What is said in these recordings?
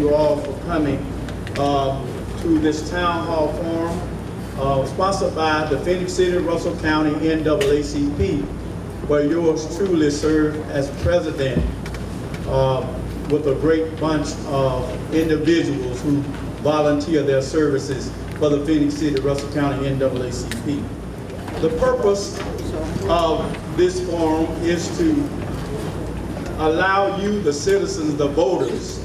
you all for coming to this town hall forum sponsored by the Phenix City, Russell County NAACP, where yours truly served as president with a great bunch of individuals who volunteer their services for the Phenix City, Russell County NAACP. The purpose of this forum is to allow you, the citizens, the voters,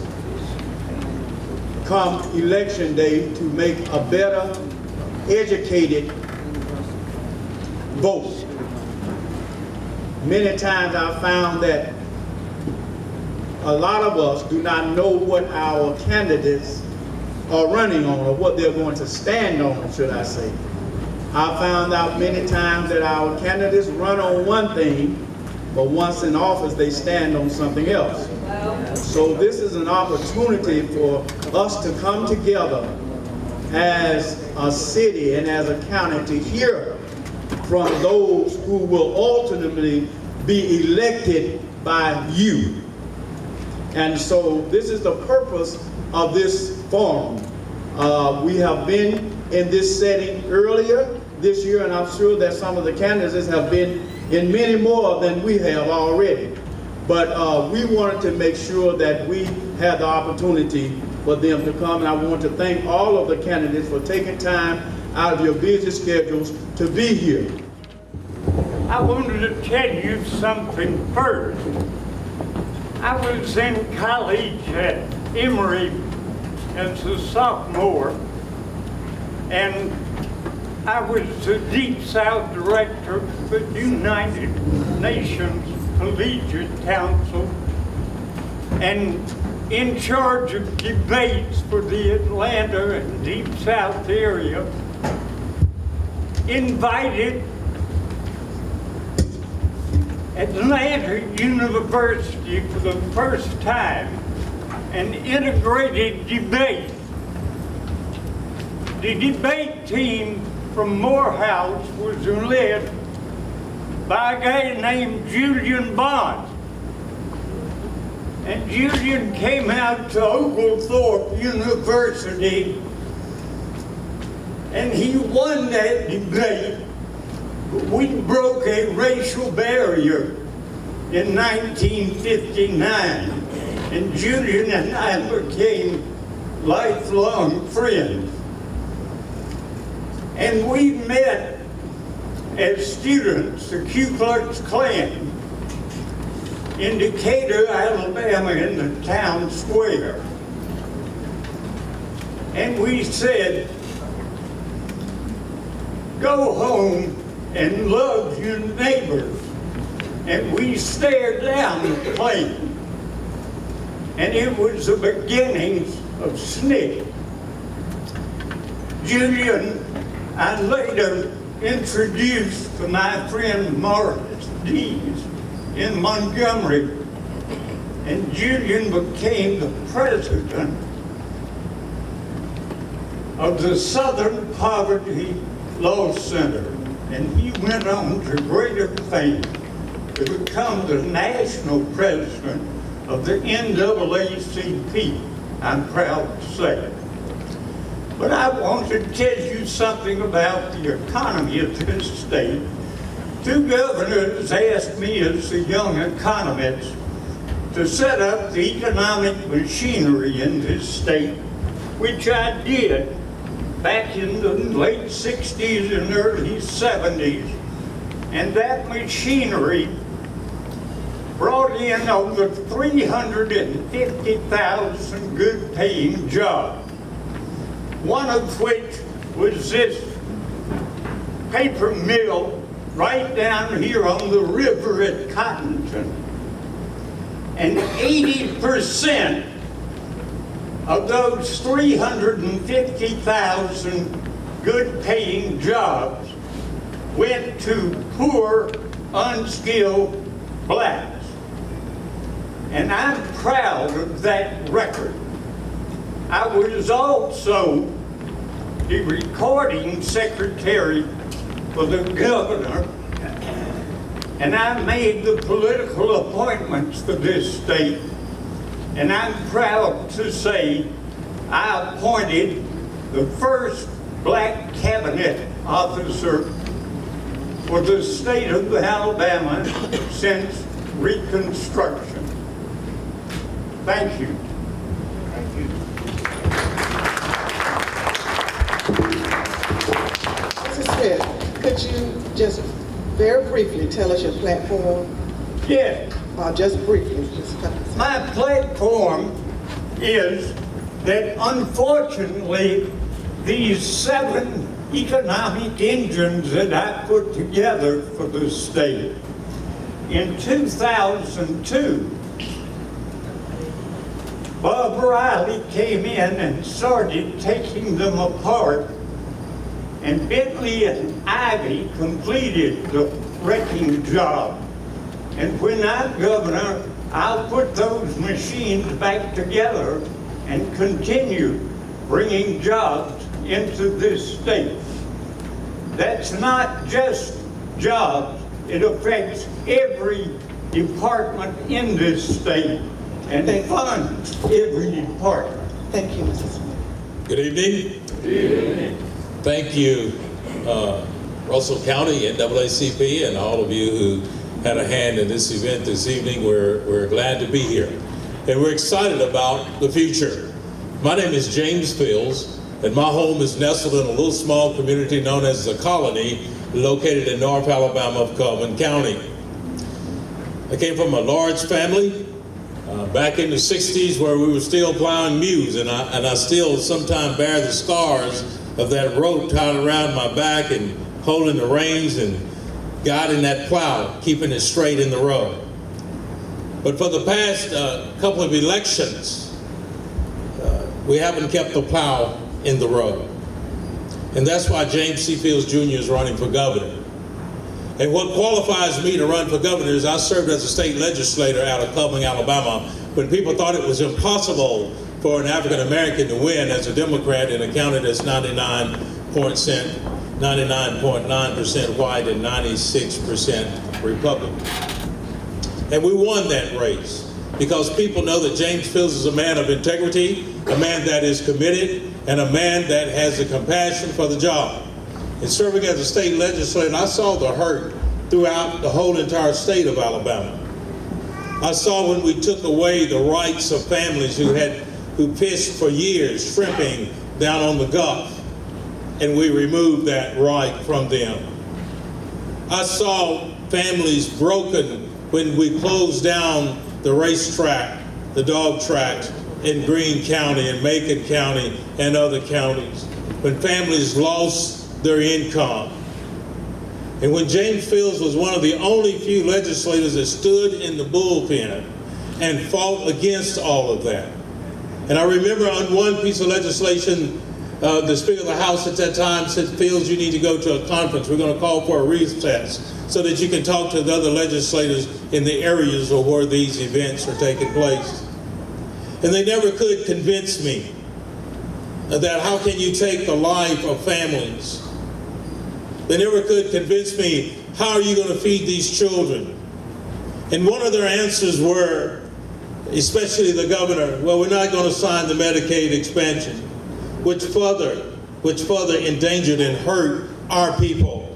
come election day to make a better educated vote. Many times I've found that a lot of us do not know what our candidates are running on, or what they're going to stand on, should I say. I found out many times that our candidates run on one thing, but once in office they stand on something else. So this is an opportunity for us to come together as a city and as a county to hear from those who will ultimately be elected by you. And so this is the purpose of this forum. We have been in this setting earlier this year, and I'm sure that some of the candidates have been in many more than we have already. But we wanted to make sure that we had the opportunity for them to come, and I want to thank all of the candidates for taking time out of your busy schedules to be here. I wanted to tell you something first. I was in college at Emory as a sophomore, and I was the Deep South Director of the United Nations Collegiate Council and in charge of debates for the Atlanta and Deep South area, invited Atlanta University for the first time an integrated debate. The debate team from Morehouse was led by a guy named Julian Bond. And Julian came out to Oglethorpe University and he won that debate. We broke a racial barrier in 1959, and Julian and I became lifelong friends. And we met as students, the Ku Klux Klan, in Decatur, Alabama, in the town square. And we said, go home and love your neighbors. And we stared down the plane. And it was the beginnings of SNCC. Julian, I later introduced to my friend Morris Dees in Montgomery, and Julian became the president of the Southern Poverty Law Center, and he went on to greater fame to become the national president of the NAACP, I'm proud to say. But I want to tell you something about the economy of this state. Two governors asked me as a young economist to set up the economic machinery in this state, which I did back in the late 60s and early 70s. And that machinery brought in over 350,000 good-paying jobs, one of which was this paper mill right down here on the river at Cottonton. And 80% of those 350,000 good-paying jobs went to poor, unskilled blacks. And I'm proud of that record. I was also the recording secretary for the governor, and I made the political appointments for this state. And I'm proud to say I appointed the first black cabinet officer for the state of Alabama since Reconstruction. Thank you. Thank you. Mr. Smith, could you just very briefly tell us your platform? Yes. Just briefly, just a couple of seconds. My platform is that unfortunately these 7 economic engines that I put together for the state, in 2002, Bob Riley came in and started taking them apart, and Bentley and Ivy completed the wrecking job. And when I'm governor, I'll put those machines back together and continue bringing jobs into this state. That's not just jobs, it affects every department in this state and Thank you. funds every department. Thank you, Mr. Smith. Good evening. Good evening. Thank you, Russell County, NAACP, and all of you who had a hand in this event this evening. We're glad to be here. And we're excited about the future. My name is James Fields, and my home is nestled in a little small community known as the Colony, located in North Alabama of Coleman County. I came from a large family back in the 60s where we were still plowing mules, and I still sometimes bear the scars of that rope tied around my back and holding the reins and guiding that plow, keeping it straight in the road. But for the past couple of elections, we haven't kept the plow in the road. And that's why James C. Fields Jr. is running for governor. And what qualifies me to run for governor is I served as a state legislator out of Coleman, Alabama, when people thought it was impossible for an African American to win as a Democrat in a county that's 99.9% white and 96% Republican. And we won that race because people know that James Fields is a man of integrity, a man that is committed, and a man that has a compassion for the job. And serving as a state legislator, I saw the hurt throughout the whole entire state of Alabama. I saw when we took away the rights of families who fished for years, shrimping down on the Gulf, and we removed that right from them. I saw families broken when we closed down the racetrack, the dog tracks in Greene County and Macon County and other counties, when families lost their income. And when James Fields was one of the only few legislators that stood in the bullpen and fought against all of that. And I remember on one piece of legislation, the Speaker of the House at that time said, Fields, you need to go to a conference. We're going to call for a recess so that you can talk to the other legislators in the areas where these events are taking place. And they never could convince me that how can you take the life of families? They never could convince me, how are you going to feed these children? And one of their answers were, especially the governor, well, we're not going to sign the Medicaid expansion, which further endangered and hurt our people.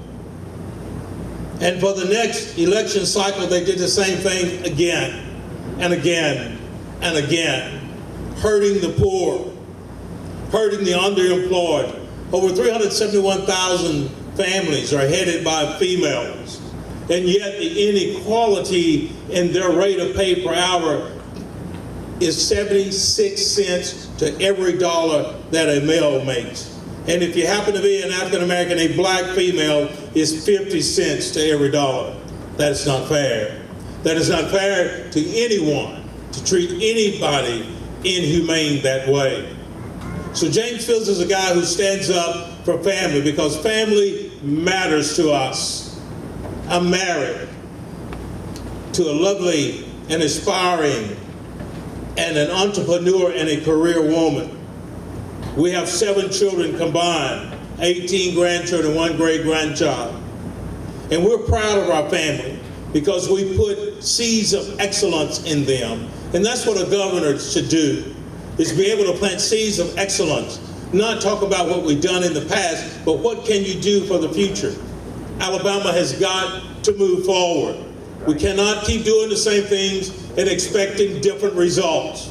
And for the next election cycle, they did the same thing again and again and again, hurting the poor, hurting the underemployed. Over 371,000 families are headed by females, and yet the inequality in their rate of pay per hour is 76 cents to every dollar that a male makes. And if you happen to be an African American, a black female is 50 cents to every dollar. That is not fair. That is not fair to anyone to treat anybody inhumane that way. So James Fields is a guy who stands up for family because family matters to us. I'm married to a lovely and aspiring and an entrepreneur and a career woman. We have 7 children combined, 18 grandchildren, 1 great-grandchild. And we're proud of our family because we put seeds of excellence in them And that's what a governor should do, is be able to plant seeds of excellence, not talk about what we've done in the past, but what can you do for the future? Alabama has got to move forward. We cannot keep doing the same things and expecting different results.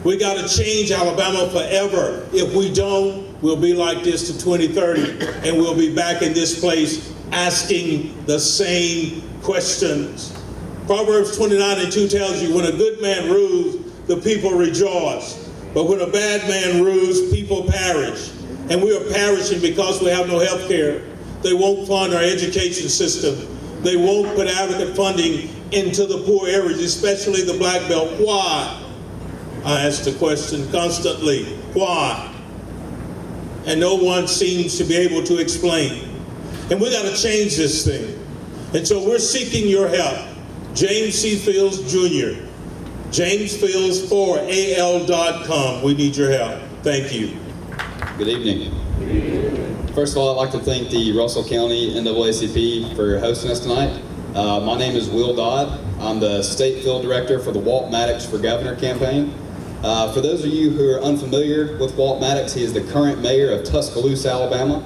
We got to change Alabama forever. If we don't, we'll be like this to 2030, and we'll be back in this place asking the same questions. Proverbs 29:2 tells you, when a good man rules, the people rejoice. But when a bad man rules, people perish. And we are perishing because we have no health care. They won't fund our education system. They won't put adequate funding into the poor areas, especially the Black Belt. Why? I ask the question constantly. Why? And no one seems to be able to explain. And we got to change this thing. And so we're seeking your help. James C. Fields Jr., JamesFields4AL.com. We need your help. Thank you. Good evening. First of all, I'd like to thank the Russell County NAACP for hosting us tonight. My name is Will Dodd. I'm the State Field Director for the Walt Maddox for Governor campaign. For those of you who are unfamiliar with Walt Maddox, he is the current mayor of Tuscaloosa, Alabama.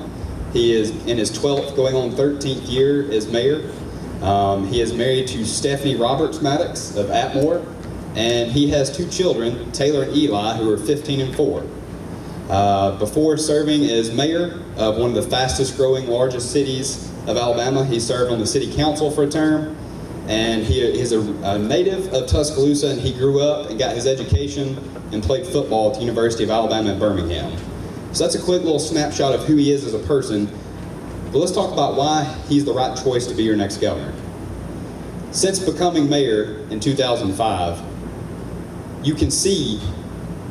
He is in his 12th, going on 13th year as mayor. He is married to Stephanie Roberts Maddox of Atmore, and he has 2 children, Taylor and Eli, who are 15 and 4. Before serving as mayor of one of the fastest growing, largest cities of Alabama, he served on the city council for a term, and he is a native of Tuscaloosa, and he grew up and got his education and played football at the University of Alabama in Birmingham. So that's a quick little snapshot of who he is as a person. But let's talk about why he's the right choice to be your next governor. Since becoming mayor in 2005, you can see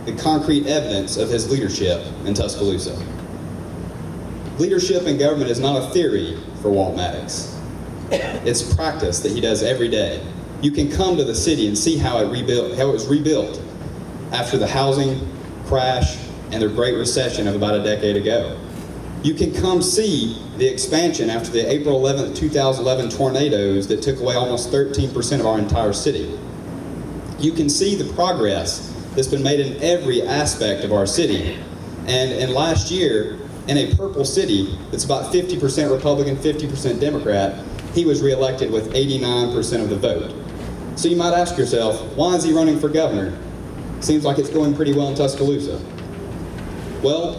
the concrete evidence of his leadership in Tuscaloosa. Leadership in government is not a theory for Walt Maddox. It's practice that he does every day. You can come to the city and see how it was rebuilt after the housing crash and the Great Recession of about a decade ago. You can come see the expansion after the April 11th, 2011 tornadoes that took away almost 13% of our entire city. You can see the progress that's been made in every aspect of our city. And last year, in a purple city that's about 50% Republican, 50% Democrat, he was reelected with 89% of the vote. So you might ask yourself, why is he running for governor? Seems like it's going pretty well in Tuscaloosa. Well,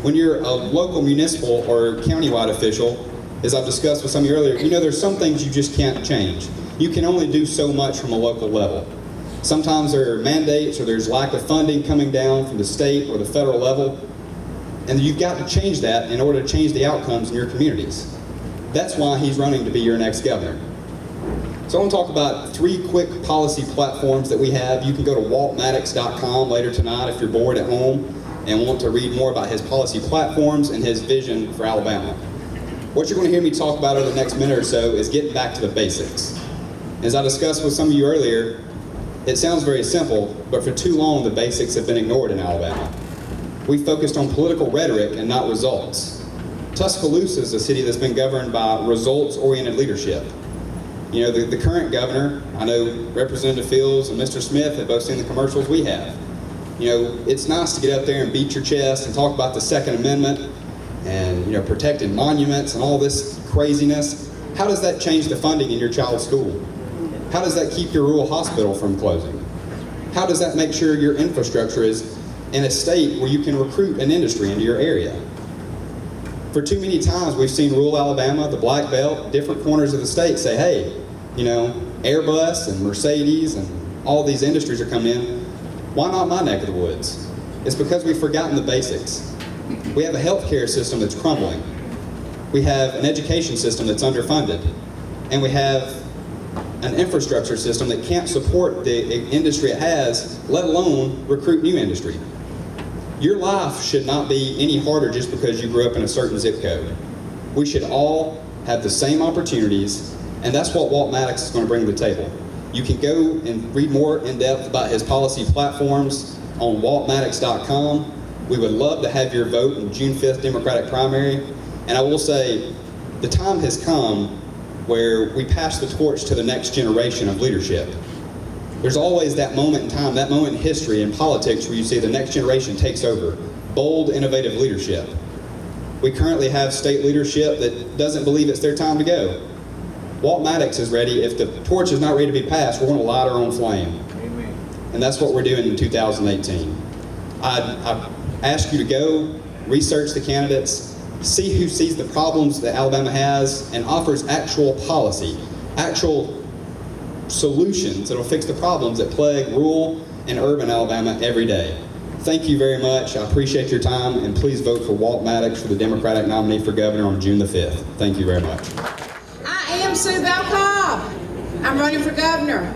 when you're a local municipal or countywide official, as I've discussed with some of you earlier, you know there's some things you just can't change. You can only do so much from a local level. Sometimes there are mandates or there's lack of funding coming down from the state or the federal level, and you've got to change that in order to change the outcomes in your communities. That's why he's running to be your next governor. So I want to talk about 3 quick policy platforms that we have. You can go to waltmaddox.com later tonight if you're bored at home and want to read more about his policy platforms and his vision for Alabama. What you're going to hear me talk about over the next minute or so is getting back to the basics. As I discussed with some of you earlier, it sounds very simple, but for too long the basics have been ignored in Alabama. We focused on political rhetoric and not results. Tuscaloosa is a city that's been governed by results-oriented leadership. You know, the current governor, I know Representative Fields and Mr. Smith have both seen the commercials we have. You know, it's nice to get up there and beat your chest and talk about the Second Amendment and, you know, protecting monuments and all this craziness. How does that change the funding in your child's school? How does that keep your rural hospital from closing? How does that make sure your infrastructure is in a state where you can recruit an industry into your area? For too many times we've seen rural Alabama, the Black Belt, different corners of the state say, hey, you know, Airbus and Mercedes and all these industries are coming in. Why not my neck of the woods? It's because we've forgotten the basics. We have a healthcare system that's crumbling. We have an education system that's underfunded. And we have an infrastructure system that can't support the industry it has, let alone recruit new industry. Your life should not be any harder just because you grew up in a certain zip code. We should all have the same opportunities, and that's what Walt Maddox is going to bring to the table. You can go and read more in depth about his policy platforms on waltmaddox.com. We would love to have your vote in June 5th Democratic primary. And I will say, the time has come where we pass the torch to the next generation of leadership. There's always that moment in time, that moment in history in politics where you see the next generation takes over. Bold, innovative leadership. We currently have state leadership that doesn't believe it's their time to go. Walt Maddox is ready. If the torch is not ready to be passed, we're going to light our own flame. Amen. And that's what we're doing in 2018. I ask you to go research the candidates, see who sees the problems that Alabama has and offers actual policy, actual solutions that will fix the problems that plague rural and urban Alabama every day. Thank you very much. I appreciate your time, and please vote for Walt Maddox for the Democratic nominee for governor on June the 5th. Thank you very much. I am Sue Bell Cobb. I'm running for governor.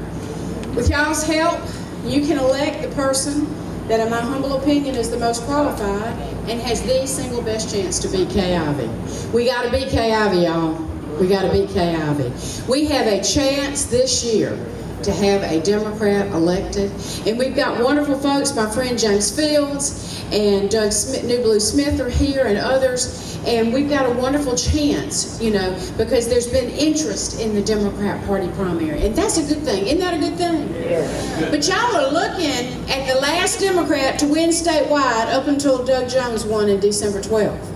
With y'all's help, you can elect the person that, in my humble opinion, is the most qualified and has the single best chance to beat Kay Ivey. We got to beat Kay Ivey, y'all. We got to beat Kay Ivey. We have a chance this year to have a Democrat elected. And we've got wonderful folks. My friend James Fields and Doug Smith, New Blue Smith are here, and others. And we've got a wonderful chance, you know, because there's been interest in the Democrat Party primary. And that's a good thing. Isn't that a good thing? Yeah. But y'all are looking at the last Democrat to win statewide up until Doug Jones won in December 12th.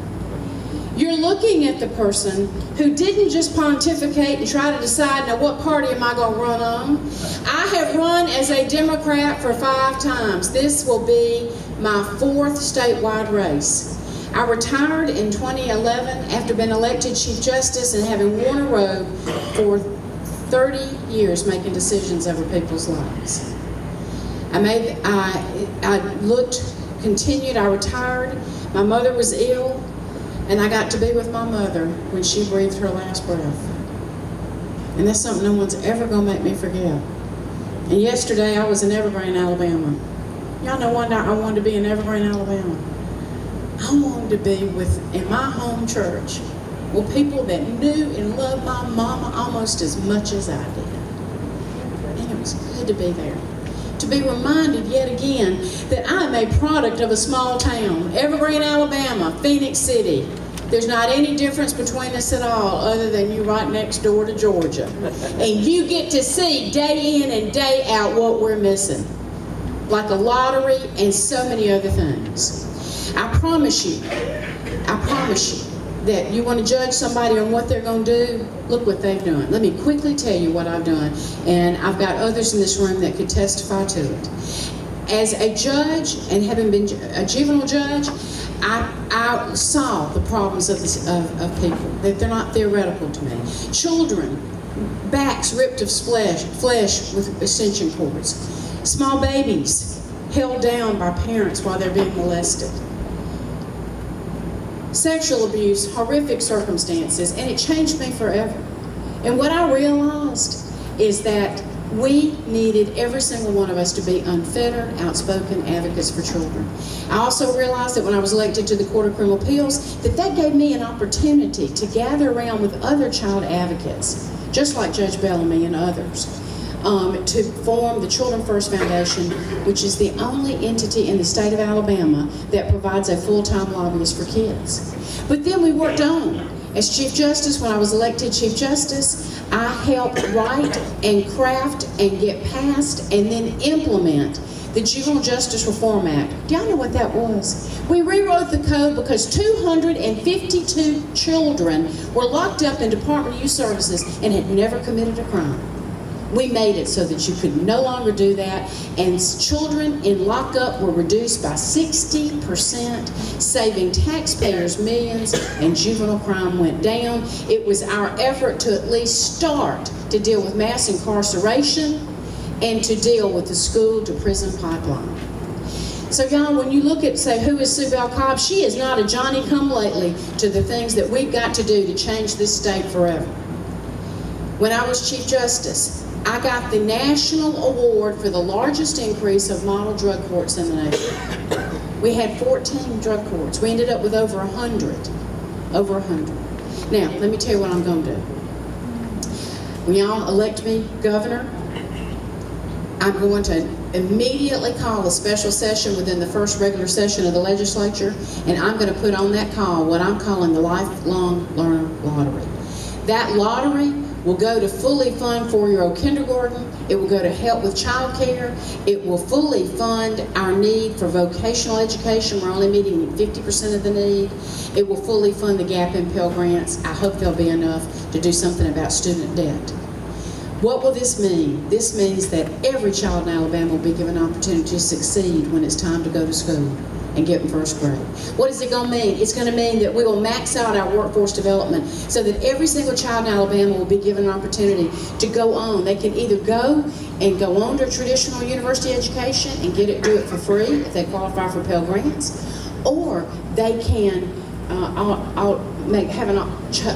You're looking at the person who didn't just pontificate and try to decide, now what party am I going to run on? I have run as a Democrat for 5 times. This will be my 4th statewide race. I retired in 2011 after being elected Chief Justice and having worn a robe for 30 years making decisions over people's lives. I continued, I retired. My mother was ill. And I got to be with my mother when she breathed her last breath. And that's something no one's ever going to make me forget. And yesterday I was in Evergreen, Alabama. Y'all know one night I wanted to be in Evergreen, Alabama. I wanted to be in my home church with people that knew and loved my mama almost as much as I did. And it was good to be there. To be reminded yet again that I am a product of a small town, Evergreen, Alabama, Phenix City. There's not any difference between us at all other than you right next door to Georgia. And you get to see day in and day out what we're missing, like a lottery and so many other things. I promise you that you want to judge somebody on what they're going to do, look what they've done. Let me quickly tell you what I've done, and I've got others in this room that could testify to it. As a judge, and having been a juvenile judge, I saw the problems of people, that they're not theoretical to me. Children, backs ripped of flesh with extension cords. Small babies held down by parents while they're being molested. Sexual abuse, horrific circumstances, and it changed me forever. And what I realized is that we needed, every single one of us, to be unfettered, outspoken advocates for children. I also realized that when I was elected to the Court of Criminal Appeals, that gave me an opportunity to gather around with other child advocates, just like Judge Bellamy and others, to form the Children First Foundation, which is the only entity in the state of Alabama that provides a full-time lobbyist for kids. But then we worked on. As Chief Justice, when I was elected Chief Justice, I helped write and craft and get passed and then implement the Juvenile Justice Reform Act. Do y'all know what that was? We rewrote the code because 252 children were locked up in Department of Youth Services and had never committed a crime. We made it so that you could no longer do that, and children in lockup were reduced by 60%, saving taxpayers millions, and juvenile crime went down. It was our effort to at least start to deal with mass incarceration and to deal with the school to prison pipeline. So y'all, when you look at, say, who is Sue Bell Cobb, she is not a Johnny-come-lately to the things that we've got to do to change this state forever. When I was Chief Justice, I got the national award for the largest increase of model drug courts in the nation. We had 14 drug courts. We ended up with over 100. Over 100. Now, let me tell you what I'm going to do. When y'all elect me governor, I'm going to immediately call a special session within the first regular session of the legislature, and I'm going to put on that call what I'm calling the Lifelong Learner Lottery. That lottery will go to fully fund 4-year-old kindergarten. It will go to help with childcare. It will fully fund our need for vocational education. We're only meeting 50% of the need. It will fully fund the gap in Pell Grants. I hope there'll be enough to do something about student debt. What will this mean? This means that every child in Alabama will be given an opportunity to succeed when it's time to go to school and get in first grade. What is it going to mean? It's going to mean that we will max out our workforce development so that every single child in Alabama will be given an opportunity to go on. They can either go on to a traditional university education and do it for free if they qualify for Pell Grants, or they can have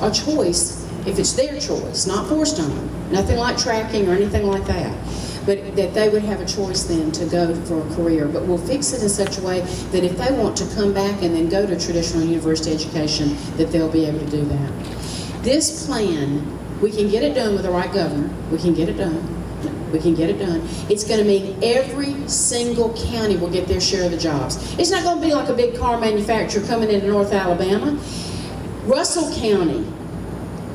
a choice if it's their choice, not forced on them. Nothing like tracking or anything like that. But that they would have a choice then to go for a career. But we'll fix it in such a way that if they want to come back and then go to traditional university education, that they'll be able to do that. This plan, we can get it done with the right governor. We can get it done. We can get it done. It's going to mean every single county will get their share of the jobs. It's not going to be like a big car manufacturer coming into North Alabama. Russell County,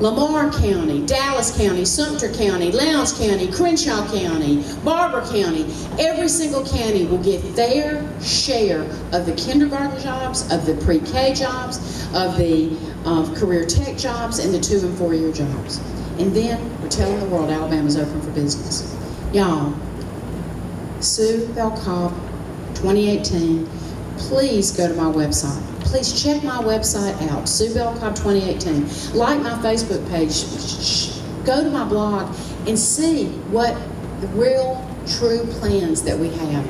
Lamar County, Dallas County, Sumter County, Lowndes County, Crenshaw County, Barber County, every single county will get their share of the kindergarten jobs, of the pre-K jobs, of the career tech jobs, and the 2- and 4-year jobs. And then we're telling the world Alabama's open for business. Y'all, Sue Bell Cobb 2018, please go to my website. Please check my website out, Sue Bell Cobb 2018. Like my Facebook page, go to my blog and see what the real, true plans that we have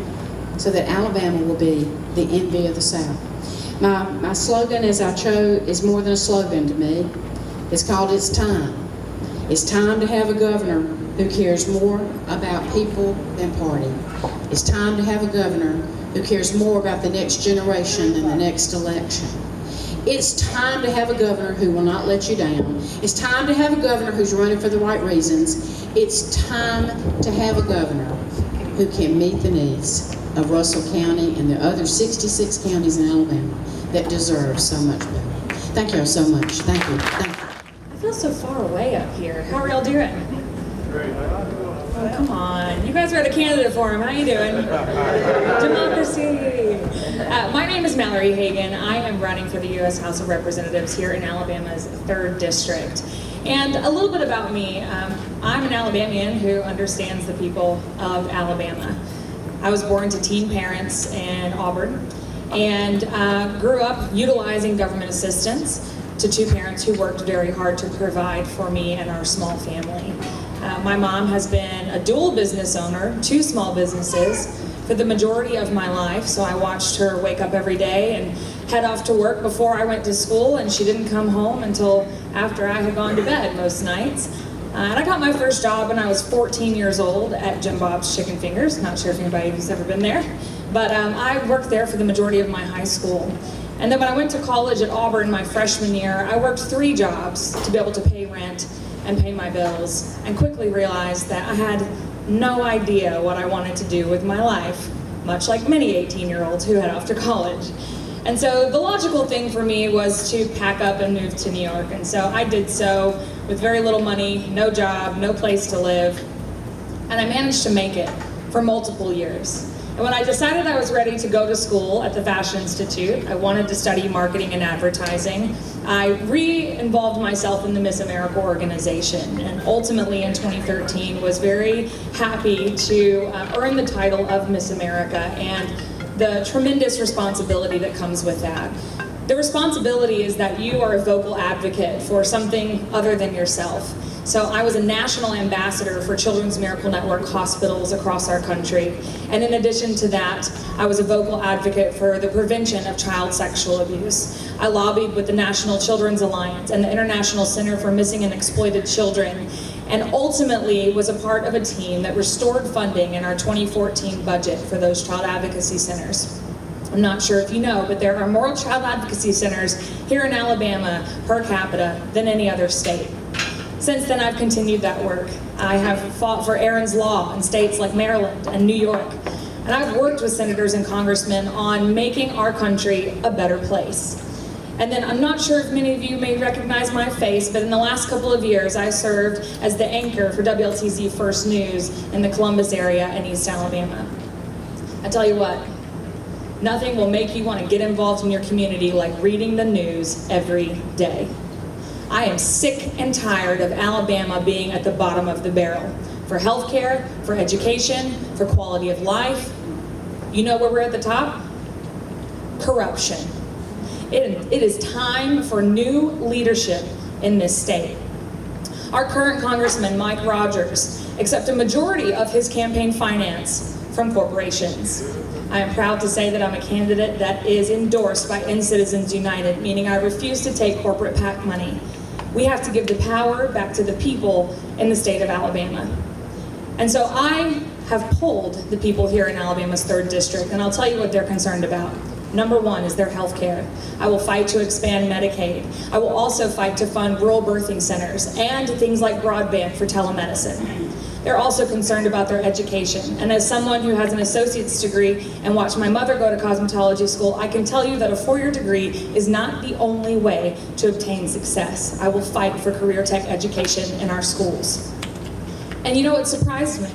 so that Alabama will be the envy of the South. My slogan, as I chose, is more than a slogan to me. It's called It's Time. It's time to have a governor who cares more about people than party. It's time to have a governor who cares more about the next generation than the next election. It's time to have a governor who will not let you down. It's time to have a governor who's running for the right reasons. It's time to have a governor who can meet the needs of Russell County and the other 66 counties in Alabama that deserve so much better. Thank you so much. Thank you. Thank you. I feel so far away up here. How are y'all doing? Oh, come on. You guys are the candidate for him. How you doing? Democracy. My name is Mallory Hagan. I am running for the U.S. House of Representatives here in Alabama's 3rd District. And a little bit about me. I'm an Alabamian who understands the people of Alabama. I was born to teen parents in Auburn and grew up utilizing government assistance to 2 parents who worked very hard to provide for me and our small family. My mom has been a dual business owner, 2 small businesses, for the majority of my life, so I watched her wake up every day and head off to work before I went to school, and she didn't come home until after I had gone to bed most nights. And I got my first job when I was 14 years old at Jim Bob's Chicken Fingers. Not sure if anybody's ever been there, but I worked there for the majority of my high school. And then when I went to college at Auburn my freshman year, I worked 3 jobs to be able to pay rent and pay my bills, and quickly realized that I had no idea what I wanted to do with my life, much like many 18-year-olds who head off to college. And so the logical thing for me was to pack up and move to New York. And so I did so with very little money, no job, no place to live. And I managed to make it for multiple years. And when I decided I was ready to go to school at the Fashion Institute, I wanted to study marketing and advertising, I re-involved myself in the Miss America organization, and ultimately in 2013 was very happy to earn the title of Miss America and the tremendous responsibility that comes with that. The responsibility is that you are a vocal advocate for something other than yourself. So I was a national ambassador for Children's Miracle Network hospitals across our country. And in addition to that, I was a vocal advocate for the prevention of child sexual abuse. I lobbied with the National Children's Alliance and the International Center for Missing and Exploited Children, and ultimately was a part of a team that restored funding in our 2014 budget for those child advocacy centers. I'm not sure if you know, but there are more child advocacy centers here in Alabama per capita than any other state. Since then, I've continued that work. I have fought for Aaron's Law in states like Maryland and New York. And I've worked with senators and congressmen on making our country a better place. And then I'm not sure if many of you may recognize my face, but in the last couple of years, I served as the anchor for WLTZ First News in the Columbus area in East Alabama. I tell you what, nothing will make you want to get involved in your community like reading the news every day. I am sick and tired of Alabama being at the bottom of the barrel for healthcare, for education, for quality of life. You know where we're at the top? Corruption. It is time for new leadership in this state. Our current Congressman, Mike Rogers, accepts a majority of his campaign finance from corporations. I am proud to say that I'm a candidate that is endorsed by Citizens United, meaning I refuse to take corporate PAC money. We have to give the power back to the people in the state of Alabama. And so I have polled the people here in Alabama's 3rd District, and I'll tell you what they're concerned about. Number one is their health care. I will fight to expand Medicaid. I will also fight to fund rural birthing centers and things like broadband for telemedicine. They're also concerned about their education. And as someone who has an associate's degree and watched my mother go to cosmetology school, I can tell you that a 4-year degree is not the only way to obtain success. I will fight for career tech education in our schools. And you know what surprised me?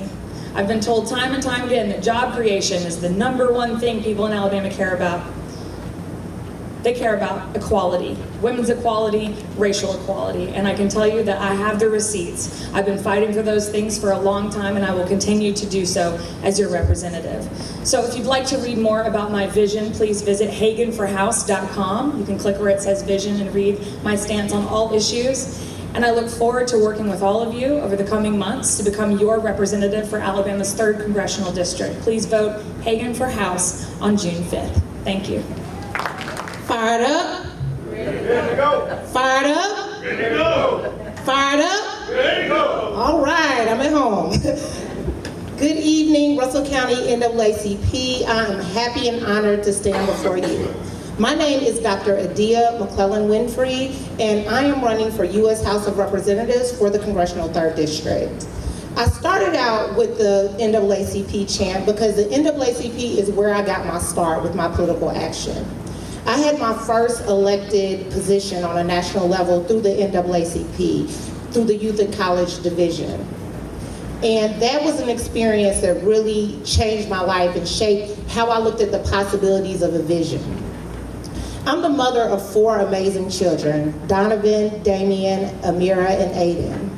I've been told time and time again that job creation is the #1 thing people in Alabama care about. They care about equality, women's equality, racial equality, and I can tell you that I have the receipts. I've been fighting for those things for a long time, and I will continue to do so as your representative. So if you'd like to read more about my vision, please visit hagenforhouse.com. You can click where it says vision and read my stance on all issues. And I look forward to working with all of you over the coming months to become your representative for Alabama's 3rd Congressional District. Please vote Hagen for House on June 5th. Thank you. Fired up? Ready to go. Fired up? Ready to go. Fired up? Ready to go. All right, I'm at home. Good evening, Russell County NAACP. I am happy and honored to stand before you. My name is Dr. Adia McClellan Winfrey, and I am running for U.S. House of Representatives for the Congressional 3rd District. I started out with the NAACP chant because the NAACP is where I got my start with my political action. I had my first elected position on a national level through the NAACP, through the Youth and College Division. And that was an experience that really changed my life and shaped how I looked at the possibilities of a vision. I'm the mother of 4 amazing children, Donovan, Damien, Amira, and Aiden.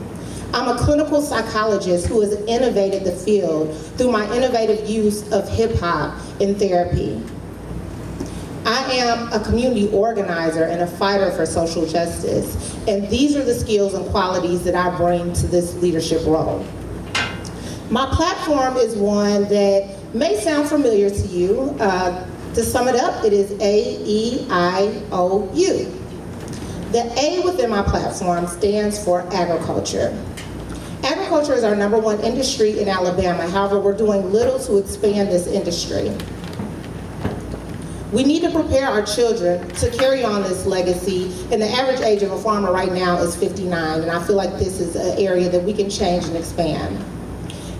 I'm a clinical psychologist who has innovated the field through my innovative use of hip hop in therapy. I am a community organizer and a fighter for social justice, and these are the skills and qualities that I bring to this leadership role. My platform is one that may sound familiar to you. To sum it up, it is AEIOU. The A within my platform stands for agriculture. Agriculture is our #1 industry in Alabama. However, we're doing little to expand this industry. We need to prepare our children to carry on this legacy, and the average age of a farmer right now is 59, and I feel like this is an area that we can change and expand.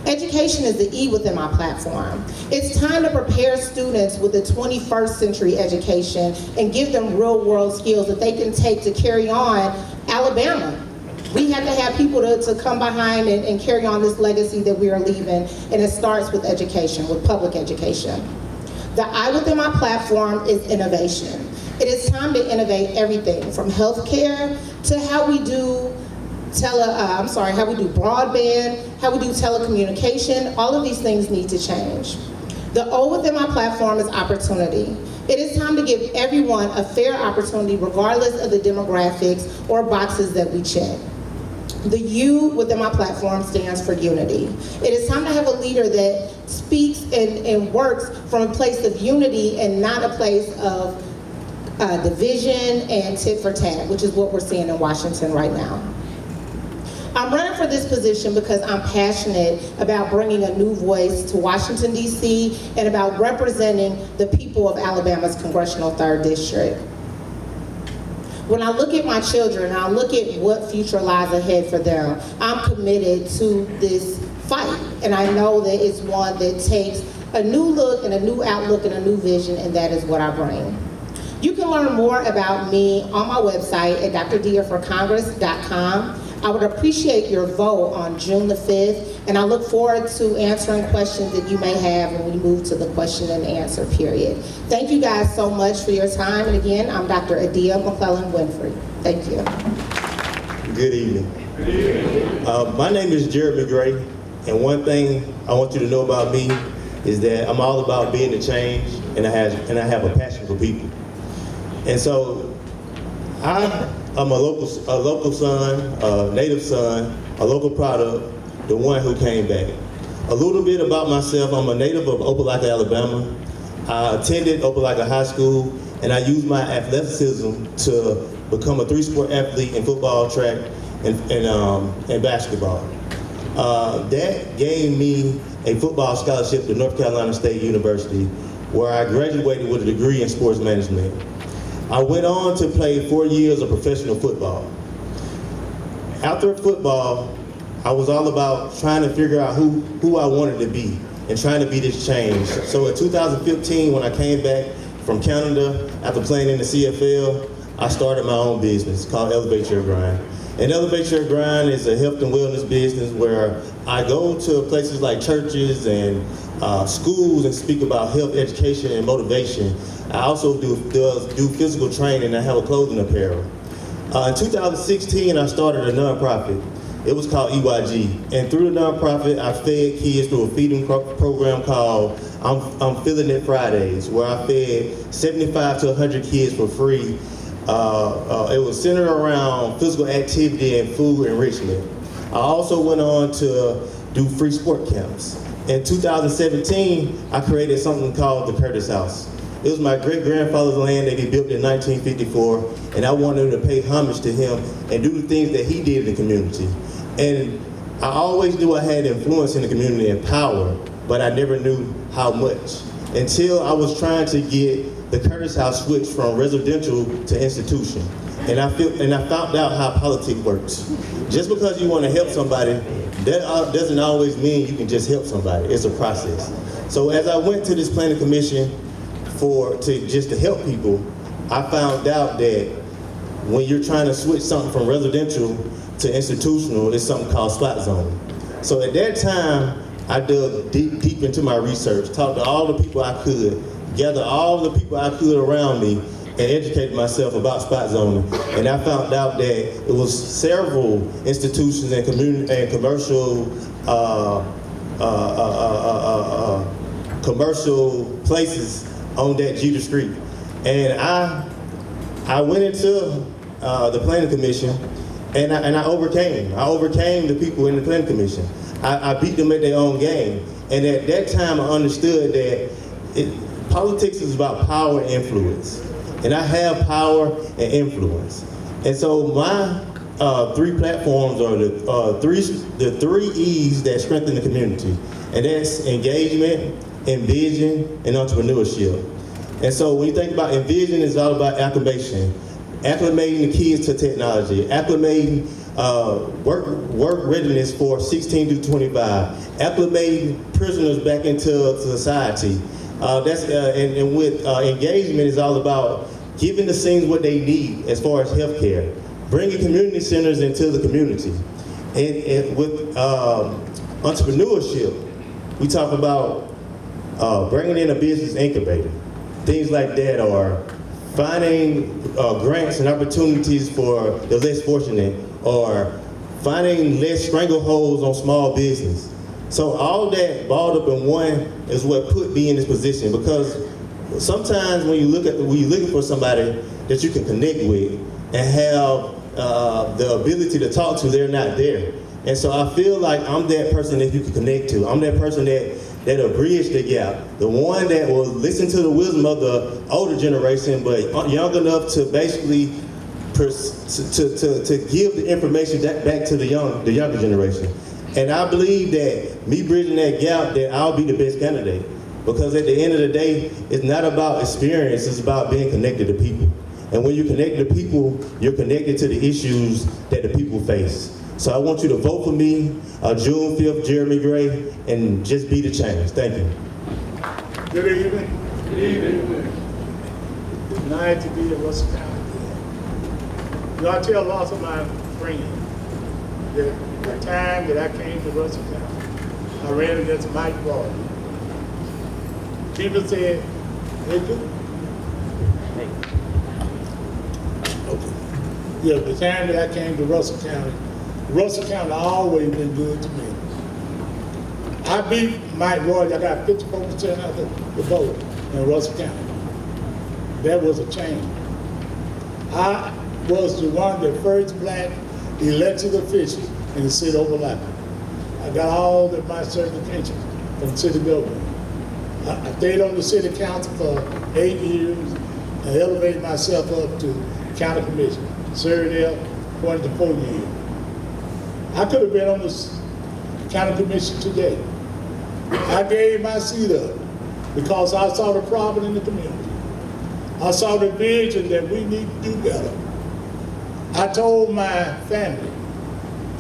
Education is the E within my platform. It's time to prepare students with a 21st century education and give them real world skills that they can take to carry on Alabama. We have to have people to come behind and carry on this legacy that we are leaving, and it starts with education, with public education. The I within my platform is innovation. It is time to innovate everything from healthcare to how we do broadband, how we do telecommunication. All of these things need to change. The O within my platform is opportunity. It is time to give everyone a fair opportunity regardless of the demographics or boxes that we check. The U within my platform stands for unity. It is time to have a leader that speaks and works from a place of unity and not a place of division and tit for tat, which is what we're seeing in Washington right now. I'm running for this position because I'm passionate about bringing a new voice to Washington, D.C., and about representing the people of Alabama's Congressional 3rd District. When I look at my children, and I look at what future lies ahead for them, I'm committed to this fight. And I know that it's one that takes a new look and a new outlook and a new vision, and that is what I bring. You can learn more about me on my website at drdiaforcongress.com. I would appreciate your vote on June the 5th, and I look forward to answering questions that you may have when we move to the question and answer period. Thank you guys so much for your time, and again, I'm Dr. Adia McClellan-Winfrey. Thank you. Good evening. My name is Jared McGray, and one thing I want you to know about me is that I'm all about being the change, and I have a passion for people. And so I'm a local son, a native son, a local product, the one who came back. A little bit about myself: I'm a native of Opelika, Alabama. I attended Opelika High School, and I used my athleticism to become a 3-sport athlete in football, track, and basketball. That gave me a football scholarship to North Carolina State University, where I graduated with a degree in sports management. I went on to play 4 years of professional football. After football, I was all about trying to figure out who I wanted to be and trying to be this change. So in 2015, when I came back from Canada after playing in the CFL, I started my own business called Elevate Your Grind. And Elevate Your Grind is a health and wellness business where I go to places like churches and schools and speak about health education and motivation. I also do physical training. I have a clothing apparel. In 2016, I started a nonprofit. It was called EYG. And through the nonprofit, I fed kids through a feeding program called I'm Feeling It Fridays, where I fed 75 to 100 kids for free. It was centered around physical activity and food enrichment. I also went on to do free sport camps. In 2017, I created something called the Curtis House. It was my great-grandfather's land that he built in 1954, and I wanted to pay homage to him and do the things that he did in the community. And I always knew I had influence in the community and power, but I never knew how much until I was trying to get the Curtis House switched from residential to institution. And I found out how politics works. Just because you want to help somebody, that doesn't always mean you can just help somebody. It's a process. So as I went to this planning commission to help people, I found out that when you're trying to switch something from residential to institutional, it's something called spot zoning. So at that time, I dug deep into my research, talked to all the people I could, gather all the people I could around me, and educate myself about spot zoning. And I found out that it was several institutions and commercial places on that Jeter Street. And I went into the planning commission, and I overcame the people in the planning commission. I beat them at their own game. And at that time, I understood that politics is about power and influence. And I have power and influence. And so my 3 platforms are the three E's that strengthen the community. And that's engagement, envision, and entrepreneurship. And so when you think about envision, it's all about acclimation. Acclimating the kids to technology, acclimating work readiness for 16 to 25, acclimating prisoners back into society. And with engagement is all about giving the seniors what they need as far as healthcare, bringing community centers into the community. And with entrepreneurship, we talk about bringing in a business incubator, things like that, or finding grants and opportunities for the less fortunate, or finding less strangleholds on small business. So all that balled up in one is what put me in this position, because sometimes when you're looking for somebody that you can connect with and have the ability to talk to, they're not there. And so I feel like I'm that person that you can connect to. I'm that person that'll bridge the gap, the one that will listen to the wisdom of the older generation, but young enough to basically to give the information back to the younger generation. And I believe that me bridging that gap, that I'll be the best candidate. Because at the end of the day, it's not about experience, it's about being connected to people. And when you connect to people, you're connected to the issues that the people face. So I want you to vote for me, June 5th, Jeremy Gray, and just be the change. Thank you. Good evening. Good evening. Nice to be in Russell County again. You know, I tell lots of my friends that the time that I came to Russell County, I ran against Mike Gordon. People said, they could. Okay. Yeah, the time that I came to Russell County always been good to me. I beat Mike Roy. I got 54% of the vote in Russell County. That was a change. I was the one, the first black elected official in the city of Overlapping. I got all of my certifications from the city government. I stayed on the city council for 8 years. I elevated myself up to county commission. Served there 24 years. I could have been on this county commission today. I gave my seat up because I saw the problem in the community. I saw the vision that we need to do better. I told my family,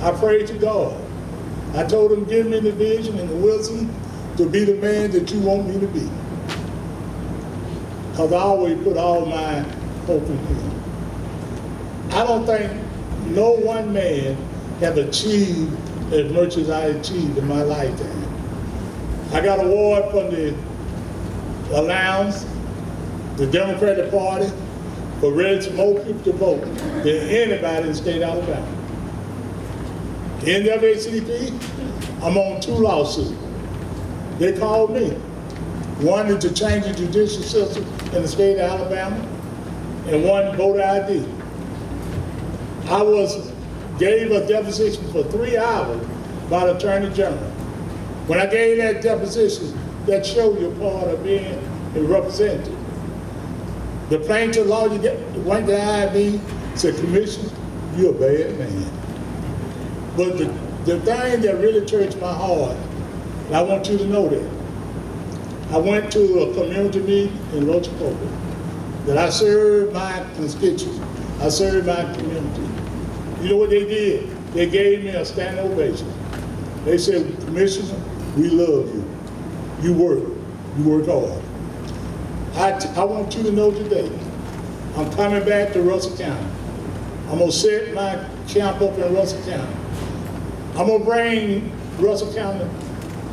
I prayed to God. I told them, give me the vision and the wisdom to be the man that you want me to be. Because I always put all my hope in him. I don't think no one man have achieved as much as I achieved in my lifetime. I got an award from the Alliance, the Democratic Party, for raising more people to vote than anybody in the state of Alabama. NAACP, I'm on 2 lawsuits. They called me. One is to change the judicial system in the state of Alabama, and one voter ID. I gave a deposition for 3 hours by the Attorney General. When I gave that deposition, that showed you part of being a representative. The plaintiff lawyer went to IB, said, Commissioner, you're a bad man. But the thing that really touched my heart, and I want you to know that, I went to a community meeting in Rochacopa, that I served my constituents, I served my community. You know what they did? They gave me a standing ovation. They said, Commissioner, we love you. You work hard. I want you to know today, I'm coming back to Russell County. I'm gonna set my camp up in Russell County. I'm gonna bring Russell County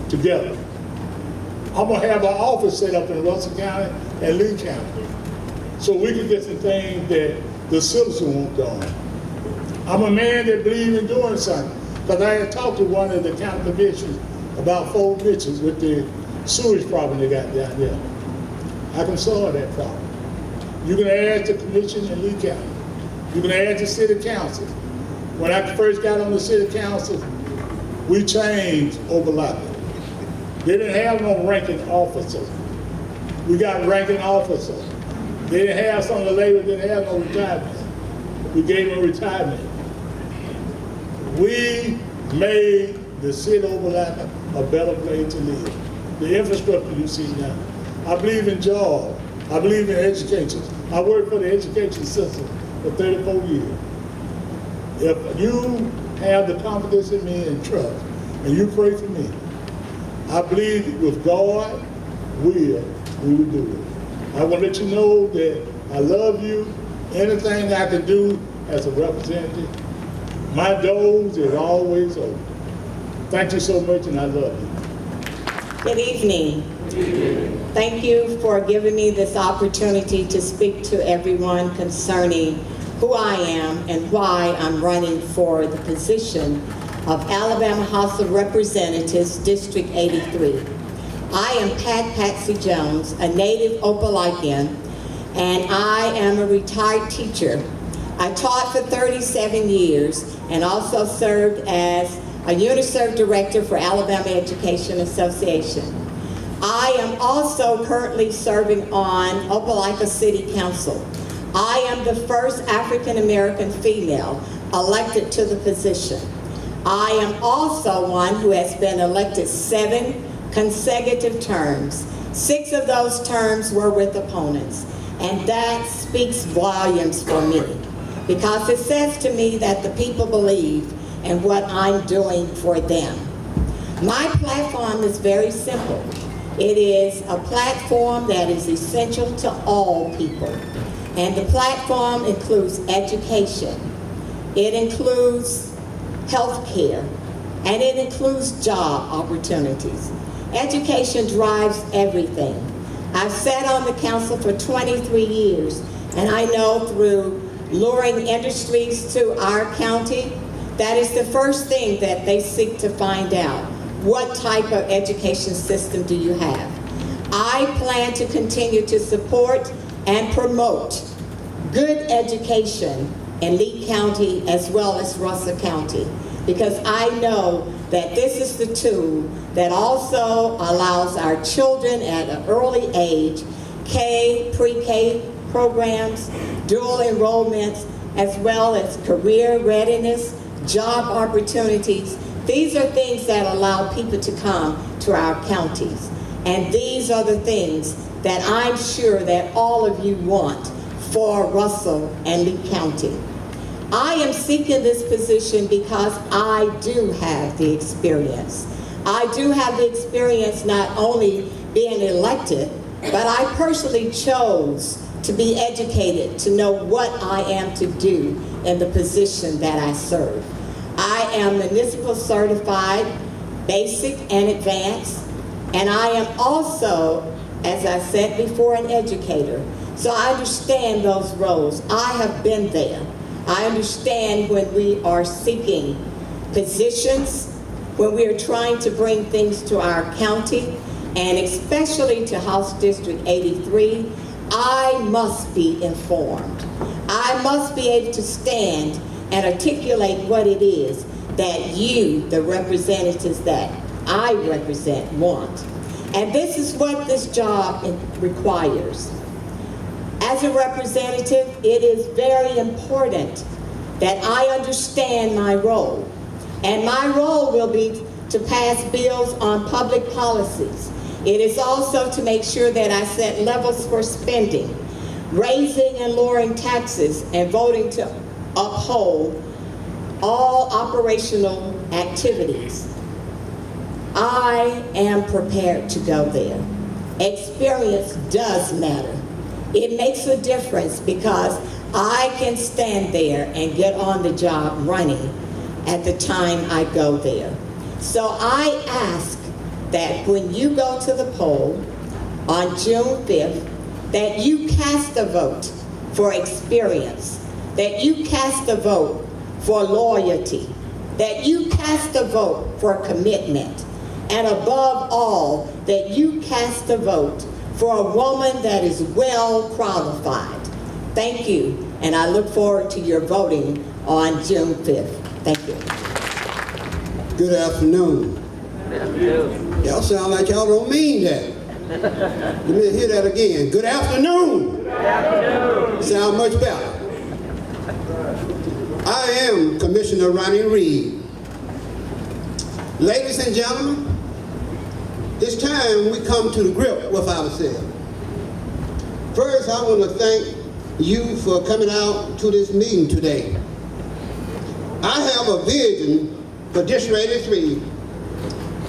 together. I'm gonna have an office set up in Russell County and Lee County, so we can get some things that the citizens want done. I'm a man that believes in doing something, because I had talked to one of the county commissioners about 4 bitches with the sewage problem they got down there. I can solve that problem. You can ask the commission in Lee County. You can ask the city council. When I first got on the city council, we changed overlapping. They didn't have no ranking officers. We got ranking officers. They didn't have some of the ladies didn't have no retirement. We gave them retirement. We made the city overlapping a better place to live. The infrastructure you see now. I believe in jobs. I believe in education. I worked for the education system for 34 years. If you have the confidence in me and trust, and you pray for me, I believe with God, we will do it. I want to let you know that I love you. Anything I can do as a representative, my doors is always open. Thank you so much, and I love you. Good evening. Thank you for giving me this opportunity to speak to everyone concerning who I am and why I'm running for the position of Alabama House of Representatives, District 83. I am Pat Patsy Jones, a native Opelikayan, and I am a retired teacher. I taught for 37 years and also served as a UNICEF director for Alabama Education Association. I am also currently serving on Opelika City Council. I am the first African American female elected to the position. I am also one who has been elected 7 consecutive terms. 6 of those terms were with opponents, and that speaks volumes for me, because it says to me that the people believe in what I'm doing for them. My platform is very simple. It is a platform that is essential to all people. And the platform includes education, it includes health care, and it includes job opportunities. Education drives everything. I've sat on the council for 23 years, and I know through luring industries to our county, that is the first thing that they seek to find out. What type of education system do you have? I plan to continue to support and promote good education in Lee County as well as Russell County, because I know that this is the tool that also allows our children at an early age, pre-K programs, dual enrollments, as well as career readiness, job opportunities. These are things that allow people to come to our counties. And these are the things that I'm sure that all of you want for Russell and Lee County. I am seeking this position because I do have the experience. I do have the experience not only being elected, but I personally chose to be educated to know what I am to do in the position that I serve. I am municipal certified, basic and advanced, and I am also, as I said before, an educator. So I understand those roles. I have been there. I understand when we are seeking positions, when we are trying to bring things to our county, and especially to House District 83, I must be informed. I must be able to stand and articulate what it is that you, the representatives that I represent, want. And this is what this job requires. As a representative, it is very important that I understand my role. And my role will be to pass bills on public policies. It is also to make sure that I set levels for spending, raising and lowering taxes, and voting to uphold all operational activities. I am prepared to go there. Experience does matter. It makes a difference because I can stand there and get on the job running at the time I go there. So I ask that when you go to the poll on June 5th, that you cast a vote for experience, that you cast a vote for loyalty, that you cast a vote for commitment, and above all, that you cast a vote for a woman that is well qualified. Thank you, and I look forward to your voting on June 5th. Thank you. Good afternoon. Y'all sound like y'all don't mean that. Let me hear that again. Good afternoon. Good afternoon. Sound much better. I am Commissioner Ronnie Reed. Ladies and gentlemen, it's time we come to the grip with ourselves. First, I want to thank you for coming out to this meeting today. I have a vision for District 83.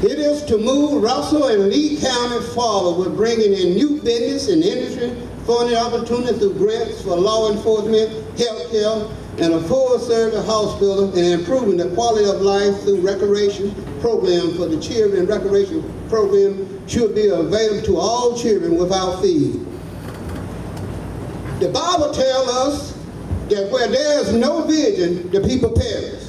It is to move Russell and Lee County forward with bringing in new business and industry, funding opportunities through grants for law enforcement, health care, and a full-service hospital, and improving the quality of life through recreation program for the children. Recreation program should be available to all children without fee. The Bible tells us that where there is no vision, the people perish.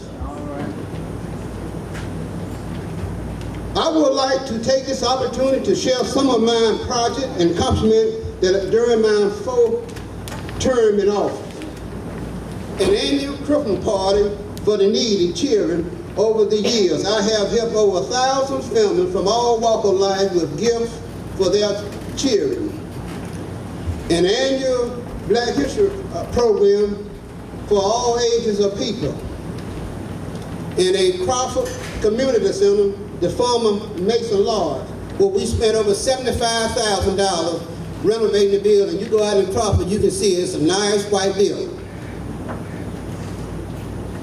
I would like to take this opportunity to share some of my projects and accomplishments that during my 4th term in office. An annual Christmas party for the needy children over the years. I have helped over 1,000 families from all walks of life with gifts for their children. An annual Black History program for all ages of people. In a Crawford Community Center, the former Mason Lodge, where we spent over $75,000 renovating the building. You go out in Crawford, you can see it's a nice white building.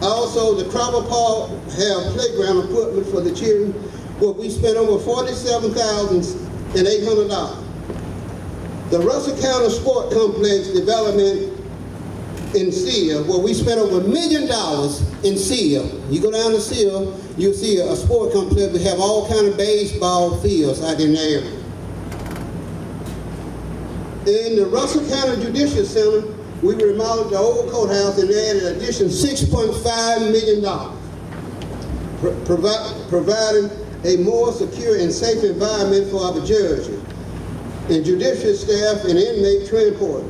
Also, the Crawford Park have playground equipment for the children, where we spent over $47,800. The Russell County Sport Complex development in Seal, where we spent over $1 million in Seal. You go down to Seal, you'll see a sport complex. We have all kind of baseball fields out in the area. In the Russell County Judicial Center, we remodeled the old courthouse and added an additional $6.5 million, providing a more secure and safe environment for our judges and judicial staff and inmate transport.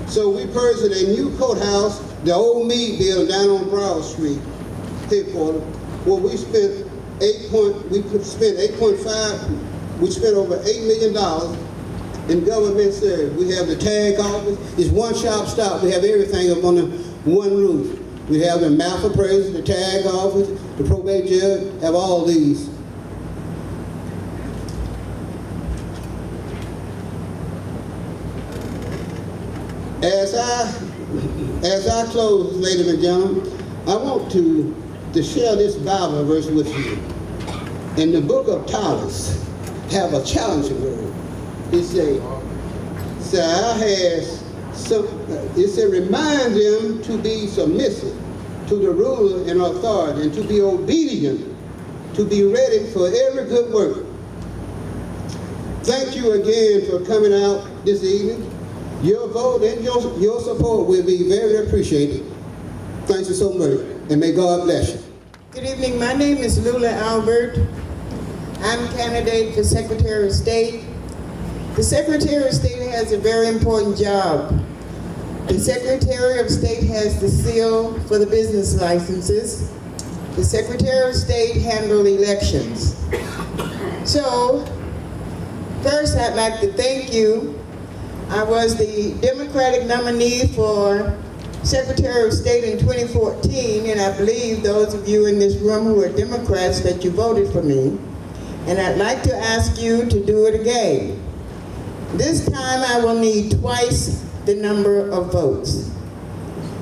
So we purchased a new courthouse, the old meat building down on Broad Street, headquarters, where we spent over $8 million in government service. We have the tag office. It's one shop stop. We have everything up under one roof. We have the map appraiser, the tag office, the probate judge, have all these. As I close, ladies and gentlemen, I want to share this Bible verse with you. In the book of Titus, have a challenging word. It said, remind them to be submissive to the ruler and authority and to be obedient, to be ready for every good work. Thank you again for coming out this evening. Your vote and your support will be very appreciated. Thank you so much, and may God bless you. Good evening. My name is Lula Albert. I'm a candidate for Secretary of State. The Secretary of State has a very important job. The Secretary of State has the seal for the business licenses. The Secretary of State handles elections. So, first I'd like to thank you. I was the Democratic nominee for Secretary of State in 2014, and I believe those of you in this room who are Democrats that you voted for me. And I'd like to ask you to do it again. This time I will need twice the number of votes.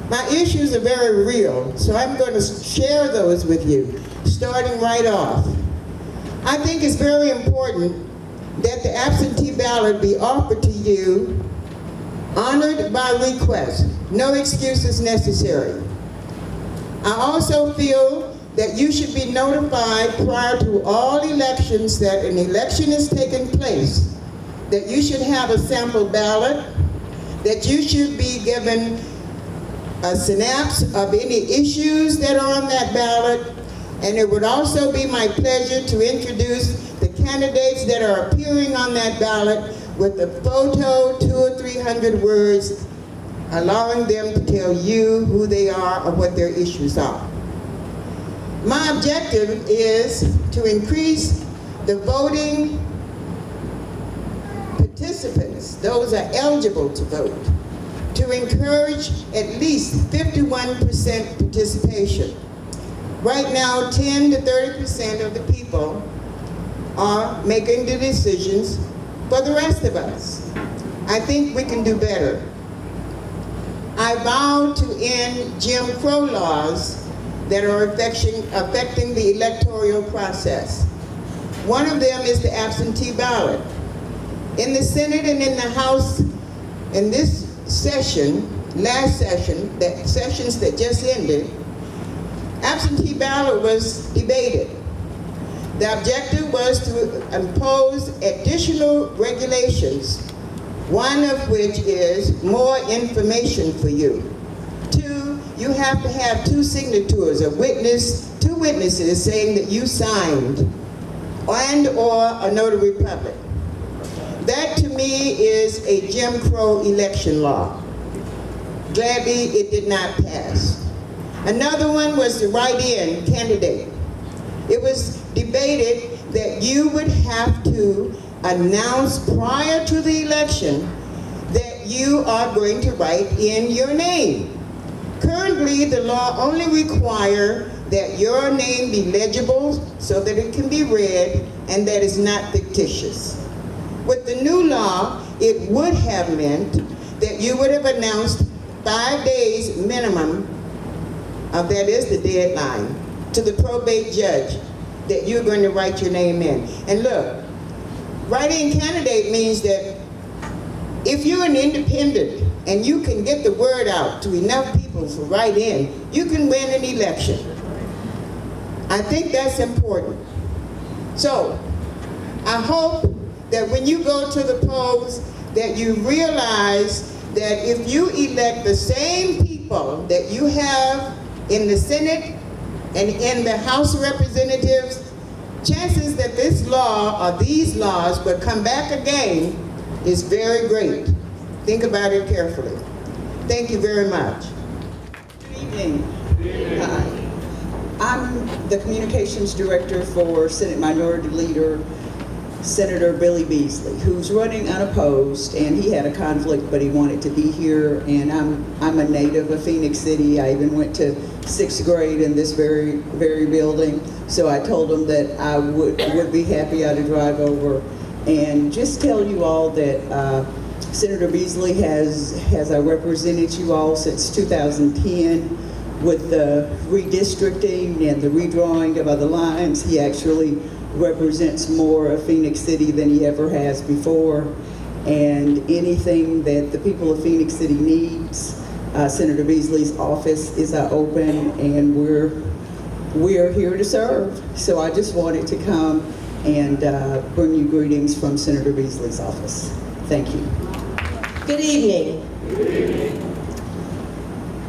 My issues are very real, so I'm going to share those with you, starting right off. I think it's very important that the absentee ballot be offered to you, honored by request. No excuses necessary. I also feel that you should be notified prior to all elections that an election is taking place, that you should have a sample ballot, that you should be given a synapse of any issues that are on that ballot, and it would also be my pleasure to introduce the candidates that are appearing on that ballot with a photo, 200 or 300 words, allowing them to tell you who they are or what their issues are. My objective is to increase the voting participants, those are eligible to vote, to encourage at least 51% participation. Right now, 10 to 30% of the people are making the decisions for the rest of us. I think we can do better. I vow to end Jim Crow laws that are affecting the electoral process. One of them is the absentee ballot. In the Senate and in the House, in this session, last session, the sessions that just ended, absentee ballot was debated. The objective was to impose additional regulations, one of which is more information for you. Two, you have to have two signatures, two witnesses saying that you signed, and or a notary public. That to me is a Jim Crow election law. Gladly, it did not pass. Another one was the write-in candidate. It was debated that you would have to announce prior to the election that you are going to write in your name. Currently, the law only requires that your name be legible so that it can be read and that it's not fictitious. With the new law, it would have meant that you would have announced 5 days minimum, that is the deadline, to the probate judge that you're going to write your name in. And look, write-in candidate means that if you're an independent and you can get the word out to enough people to write in, you can win an election. I think that's important. So, I hope that when you go to the polls, that you realize that if you elect the same people that you have in the Senate and in the House of Representatives, chances that this law or these laws will come back again is very great. Think about it carefully. Thank you very much. Good evening. Hi. I'm the communications director for Senate Minority Leader Senator Billy Beasley, who's running unopposed, and he had a conflict, but he wanted to be here. And I'm a native of Phenix City. I even went to 6th grade in this very building. So I told him that I would be happy to drive over and just tell you all that Senator Beasley has represented you all since 2010 with the redistricting and the redrawing of other lines. He actually represents more of Phenix City than he ever has before. And anything that the people of Phenix City needs, Senator Beasley's office is open, and we're here to serve. So I just wanted to come and bring you greetings from Senator Beasley's office. Thank you. Good evening.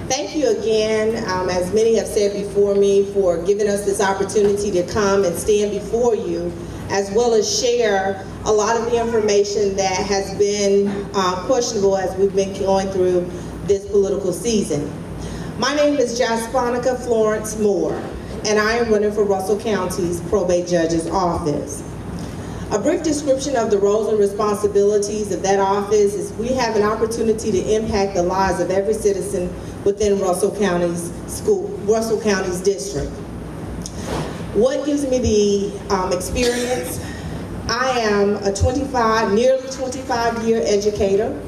Thank you again, as many have said before me, for giving us this opportunity to come and stand before you, as well as share a lot of the information that has been questionable as we've been going through this political season. My name is Jasponica Florence Moore, and I am running for Russell County's probate judge's office. A brief description of the roles and responsibilities of that office is we have an opportunity to impact the lives of every citizen within Russell County's district. What gives me the experience? I am a nearly 25-year educator,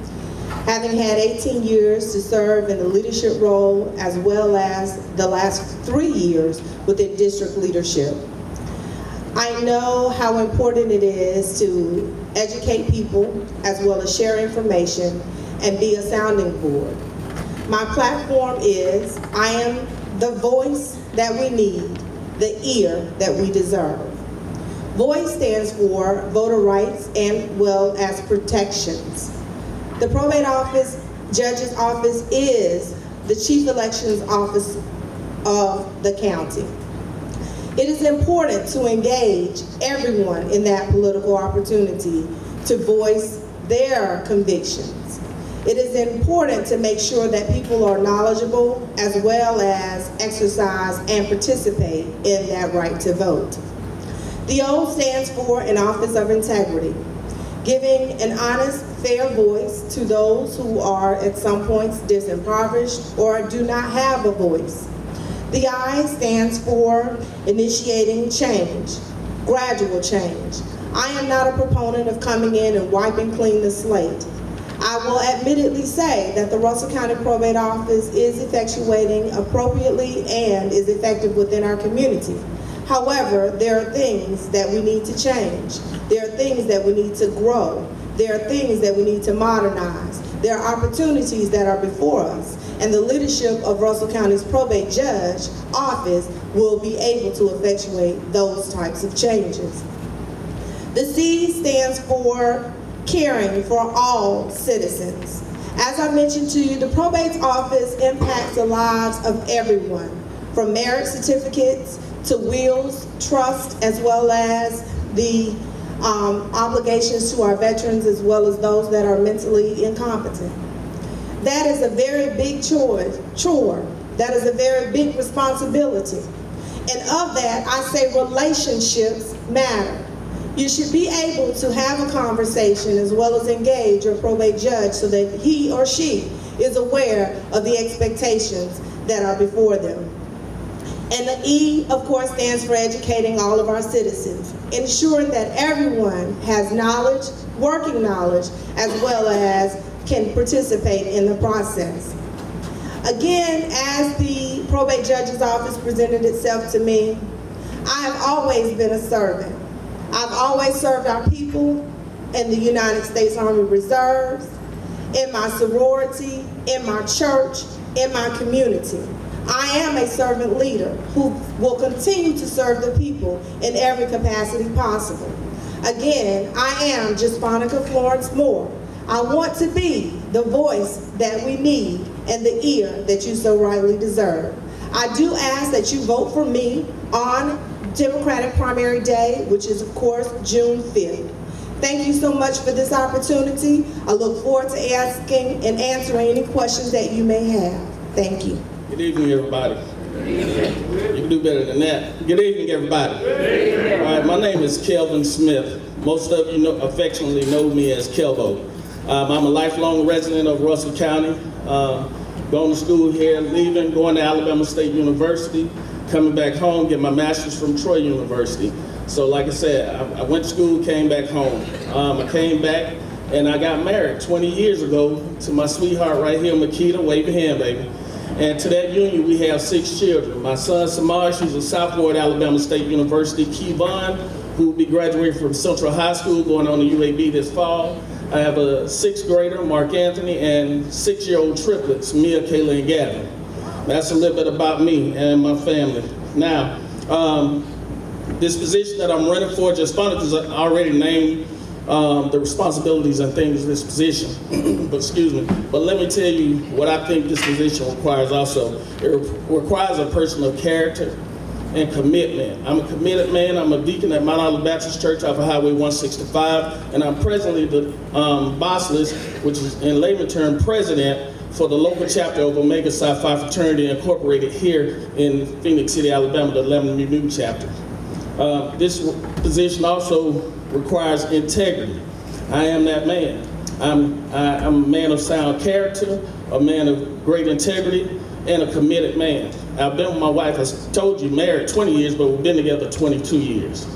having had 18 years to serve in the leadership role, as well as the last 3 years within district leadership. I know how important it is to educate people as well as share information and be a sounding board. My platform is, I am the voice that we need, the ear that we deserve. VOICE stands for voter rights and well as protections. The probate office, judge's office, is the chief elections office of the county. It is important to engage everyone in that political opportunity to voice their convictions. It is important to make sure that people are knowledgeable as well as exercise and participate in that right to vote. The O stands for an office of integrity, giving an honest, fair voice to those who are at some points disimpoverished or do not have a voice. The I stands for initiating change, gradual change. I am not a proponent of coming in and wiping clean the slate. I will admittedly say that the Russell County Probate Office is effectuating appropriately and is effective within our community. However, there are things that we need to change. There are things that we need to grow. There are things that we need to modernize. There are opportunities that are before us, and the leadership of Russell County's probate judge office will be able to effectuate those types of changes. The C stands for caring for all citizens. As I mentioned to you, the probate office impacts the lives of everyone, from marriage certificates to wills, trust, as well as the obligations to our veterans, as well as those that are mentally incompetent. That is a very big chore. That is a very big responsibility. And of that, I say relationships matter. You should be able to have a conversation as well as engage your probate judge so that he or she is aware of the expectations that are before them. And the E, of course, stands for educating all of our citizens, ensuring that everyone has knowledge, working knowledge, as well as can participate in the process. Again, as the probate judge's office presented itself to me, I have always been a servant. I've always served our people in the United States Army Reserves, in my sorority, in my church, in my community. I am a servant leader who will continue to serve the people in every capacity possible. Again, I am Jasponica Florence Moore. I want to be the voice that we need and the ear that you so rightly deserve. I do ask that you vote for me on Democratic primary day, which is of course June 5th. Thank you so much for this opportunity. I look forward to asking and answering any questions that you may have. Thank you. Good evening, everybody. You can do better than that. Good evening, everybody. All right, my name is Kelvin Smith. Most of you affectionately know me as Kelvo. I'm a lifelong resident of Russell County. Going to school here, leaving, going to Alabama State University, coming back home, get my master's from Troy University. So like I said, I went to school, came back home. I came back and I got married 20 years ago to my sweetheart right here, Makita. Wave your hand, baby. And to that union, we have 6 children. My son, Samaj, who's a sophomore at Alabama State University. Kevon, who will be graduating from Central High School, going on to UAB this fall. I have a 6th grader, Mark Anthony, and 6-year-old triplets, Mia, Kayla, and Gavin. That's a little bit about me and my family. Now, this position that I'm running for, Jasponica already named the responsibilities and things of this position. But excuse me. But let me tell you what I think this position requires also. It requires a person of character and commitment. I'm a committed man. I'm a deacon at Mount Olive Baptist Church off of Highway 165, and I'm presently the bossless, which is in layman term president, for the local chapter of Omega Psi Phi Fraternity Incorporated here in Phenix City, Alabama, the 11th New chapter. This position also requires integrity. I am that man. I'm a man of sound character, a man of great integrity, and a committed man. I've been with my wife, as I told you, married 20 years, but we've been together 22 years.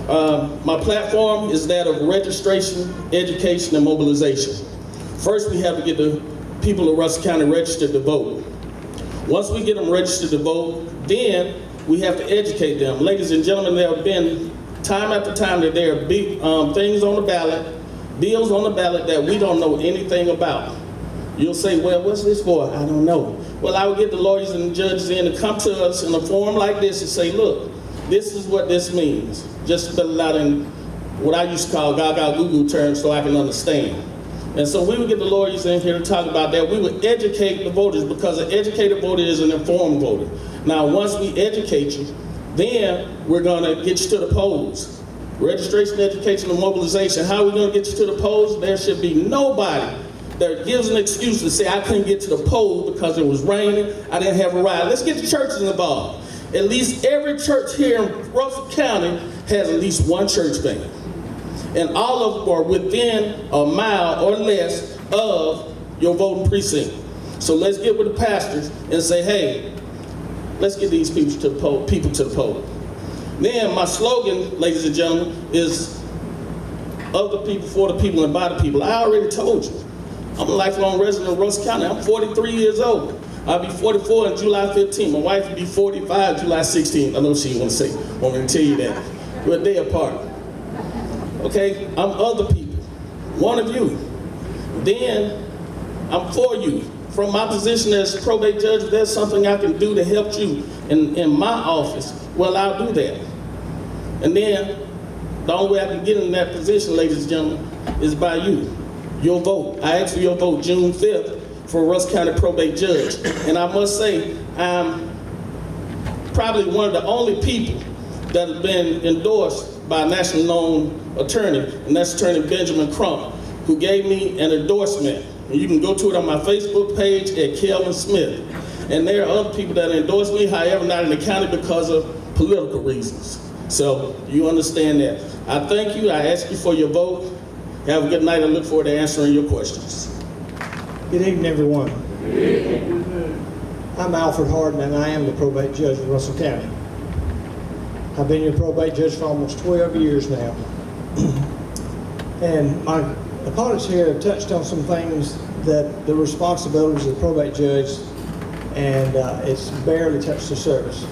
My platform is that of registration, education, and mobilization. First, we have to get the people of Russell County registered to vote. Once we get them registered to vote, then we have to educate them. Ladies and gentlemen, there have been time after time that there are big things on the ballot, bills on the ballot that we don't know anything about. You'll say, well, what's this for? I don't know. Well, I would get the lawyers and the judges in to come to us in a forum like this and say, look, this is what this means. Just spell it out in what I used to call gaga goo terms so I can understand. And so we would get the lawyers in here to talk about that. We would educate the voters, because an educated voter is an informed voter. Now, once we educate you, then we're gonna get you to the polls. Registration, education, and mobilization. How are we gonna get you to the polls? There should be nobody that gives an excuse to say, I couldn't get to the polls because it was raining, I didn't have a ride. Let's get the churches involved. At least every church here in Russell County has at least one church van. And all of them are within a mile or less of your voting precinct. So let's get with the pastors and say, hey, let's get these people to the poll. Then my slogan, ladies and gentlemen, is of the people, for the people, and by the people. I already told you, I'm a lifelong resident of Russell County. I'm 43 years old. I'll be 44 on July 15th. My wife will be 45 July 16th. I know she want me to tell you that. We're a day apart. Okay, I'm other people, one of you. Then I'm for you. From my position as probate judge, if there's something I can do to help you in my office, well, I'll do that. And then the only way I can get in that position, ladies and gentlemen, is by you. Your vote. I ask for your vote June 5th for Russell County probate judge. And I must say, I'm probably one of the only people that have been endorsed by a national known attorney, and that's Attorney Benjamin Crump, who gave me an endorsement. And you can go to it on my Facebook page at Kelvin Smith. And there are other people that endorse me, however, not in the county because of political reasons. So you understand that. I thank you. I ask you for your vote. Have a good night. I look forward to answering your questions. Good evening, everyone. I'm Alfred Harden, and I am the probate judge of Russell County. I've been your probate judge for almost 12 years now. And my opponents here have touched on some things that the responsibilities of the probate judge, and it's barely touched the surface,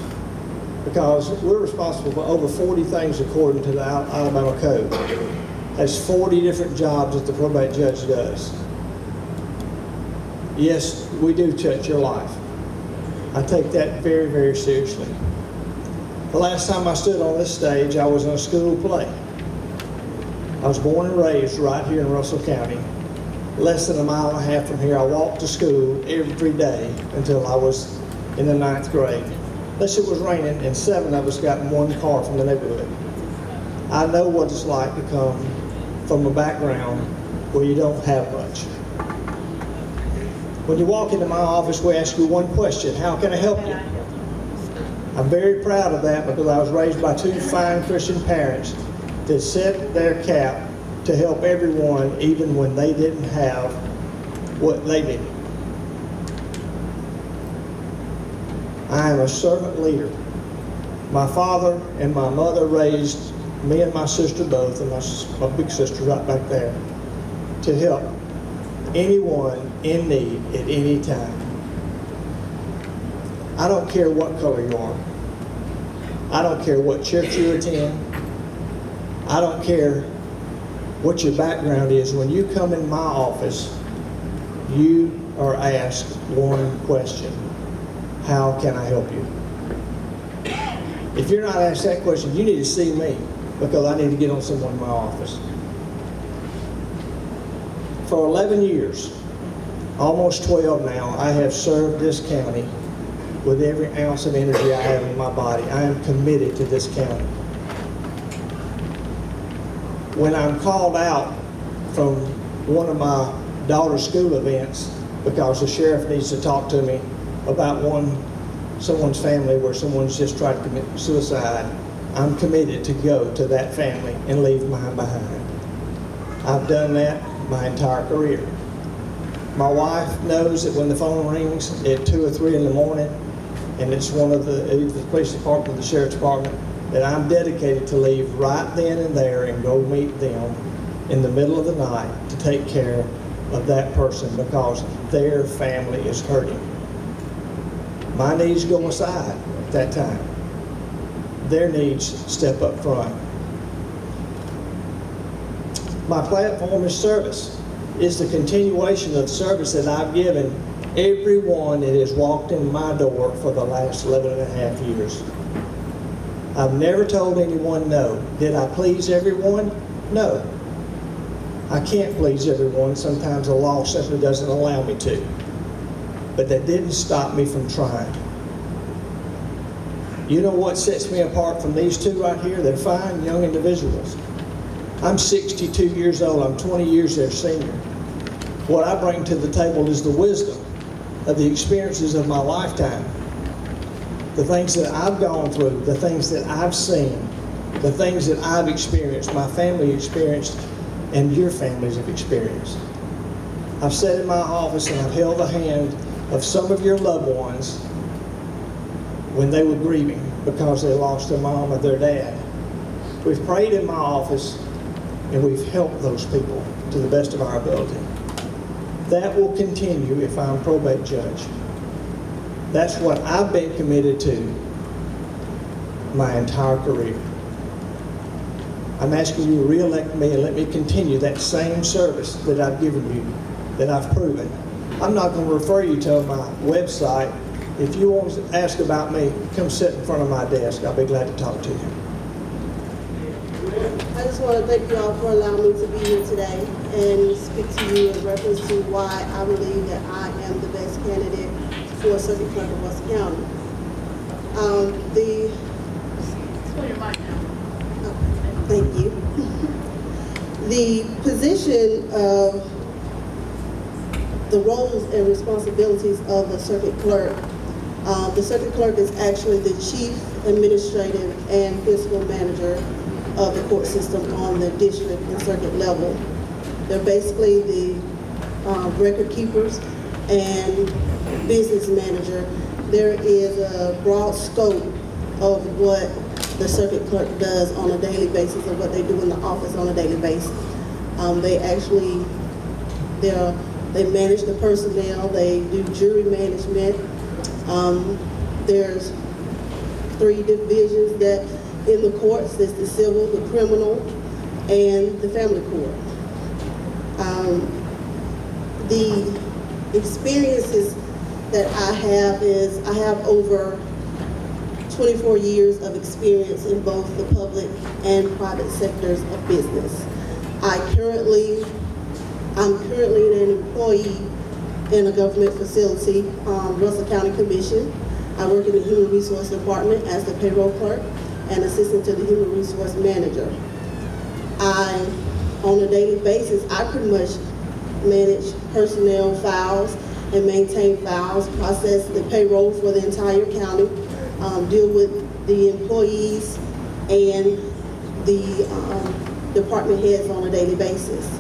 because we're responsible for over 40 things according to the Alabama Code. There's 40 different jobs that the probate judge does. yes, we do touch your life. I take that very, very seriously. The last time I stood on this stage, I was in a school play. I was born and raised right here in Russell County. Less than a mile and a half from here, I walked to school every day until I was in the 9th grade. Unless it was raining, and 7 of us got in one car from the neighborhood. I know what it's like to come from a background where you don't have much. When you walk into my office, we ask you one question: how can I help you? I'm very proud of that because I was raised by 2 fine Christian parents that set their cap to help everyone even when they didn't have what they needed. I am a servant leader. My father and my mother raised me and my sister both, and my big sister right back there, to help anyone in need at any time. I don't care what color you are. I don't care what church you attend. I don't care what your background is. When you come in my office, you are asked one question: how can I help you? If you're not asked that question, you need to see me, because I need to get on someone in my office. For 11 years, almost 12 now, I have served this county with every ounce of energy I have in my body. I am committed to this county. When I'm called out from one of my daughter's school events because the sheriff needs to talk to me about someone's family where someone's just tried to commit suicide, I'm committed to go to that family and leave mine behind. I've done that my entire career. My wife knows that when the phone rings at 2 or 3 in the morning, and it's one of either the police department or the sheriff's department, that I'm dedicated to leave right then and there and go meet them in the middle of the night to take care of that person because their family is hurting. My needs go aside at that time. Their needs step up front. My platform is service. It's the continuation of service that I've given everyone that has walked in my door for the last 11 and a half years. I've never told anyone no. Did I please everyone? No. I can't please everyone. Sometimes the law simply doesn't allow me to. But that didn't stop me from trying. You know what sets me apart from these two right here? They're fine young individuals. I'm 62 years old. I'm 20 years their senior. What I bring to the table is the wisdom of the experiences of my lifetime. The things that I've gone through, the things that I've seen, the things that I've experienced, my family experienced, and your families have experienced. I've sat in my office and I've held the hand of some of your loved ones when they were grieving because they lost their mom or their dad. We've prayed in my office and we've helped those people to the best of our ability. That will continue if I'm probate judge. That's what I've been committed to my entire career. I'm asking you to re-elect me and let me continue that same service that I've given you, that I've proven. I'm not going to refer you to my website. If you want to ask about me, come sit in front of my desk. I'll be glad to talk to you. I just want to thank you all for allowing me to be here today and speak to you in reference to why I believe that I am the best candidate for Circuit Clerk of Russell County. Thank you. The position of the roles and responsibilities of the circuit clerk. The circuit clerk is actually the chief administrative and fiscal manager of the court system on the district and circuit level. They're basically the record keepers and business manager. There is a broad scope of what the circuit clerk does on a daily basis and what they do in the office on a daily basis. They manage the personnel, they do jury management. There's 3 divisions that in the courts. There's the civil, the criminal, and the family court. The experiences that I have is I have over 24 years of experience in both the public and private sectors of business. I'm currently an employee in a government facility, Russell County Commission. I work in the Human Resource Department as the payroll clerk and assistant to the Human Resource Manager. On a daily basis, I pretty much manage personnel files and maintain files, process the payroll for the entire county, deal with the employees and the department heads on a daily basis.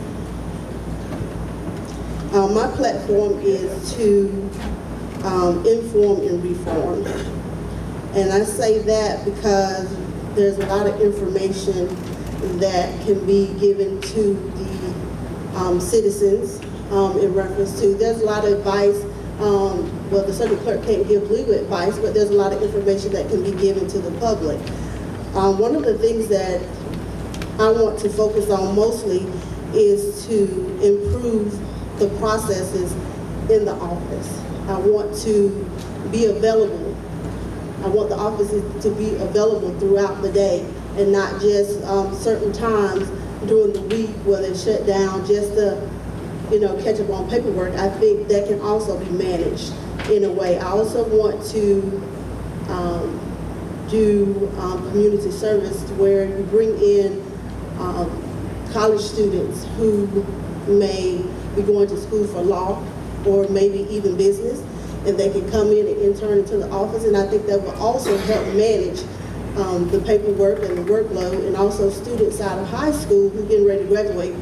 My platform is to inform and reform. And I say that because there's a lot of information that can be given to the citizens in reference to, there's a lot of advice, well, the circuit clerk can't give legal advice, but there's a lot of information that can be given to the public. One of the things that I want to focus on mostly is to improve the processes in the office. I want to be available. I want the offices to be available throughout the day and not just certain times during the week where they're shut down just to, catch up on paperwork. I think that can also be managed in a way. I also want to do community service where you bring in college students who may be going to school for law or maybe even business, and they can come in and intern into the office, and I think that will also help manage the paperwork and the workload, and also students out of high school who are getting ready to graduate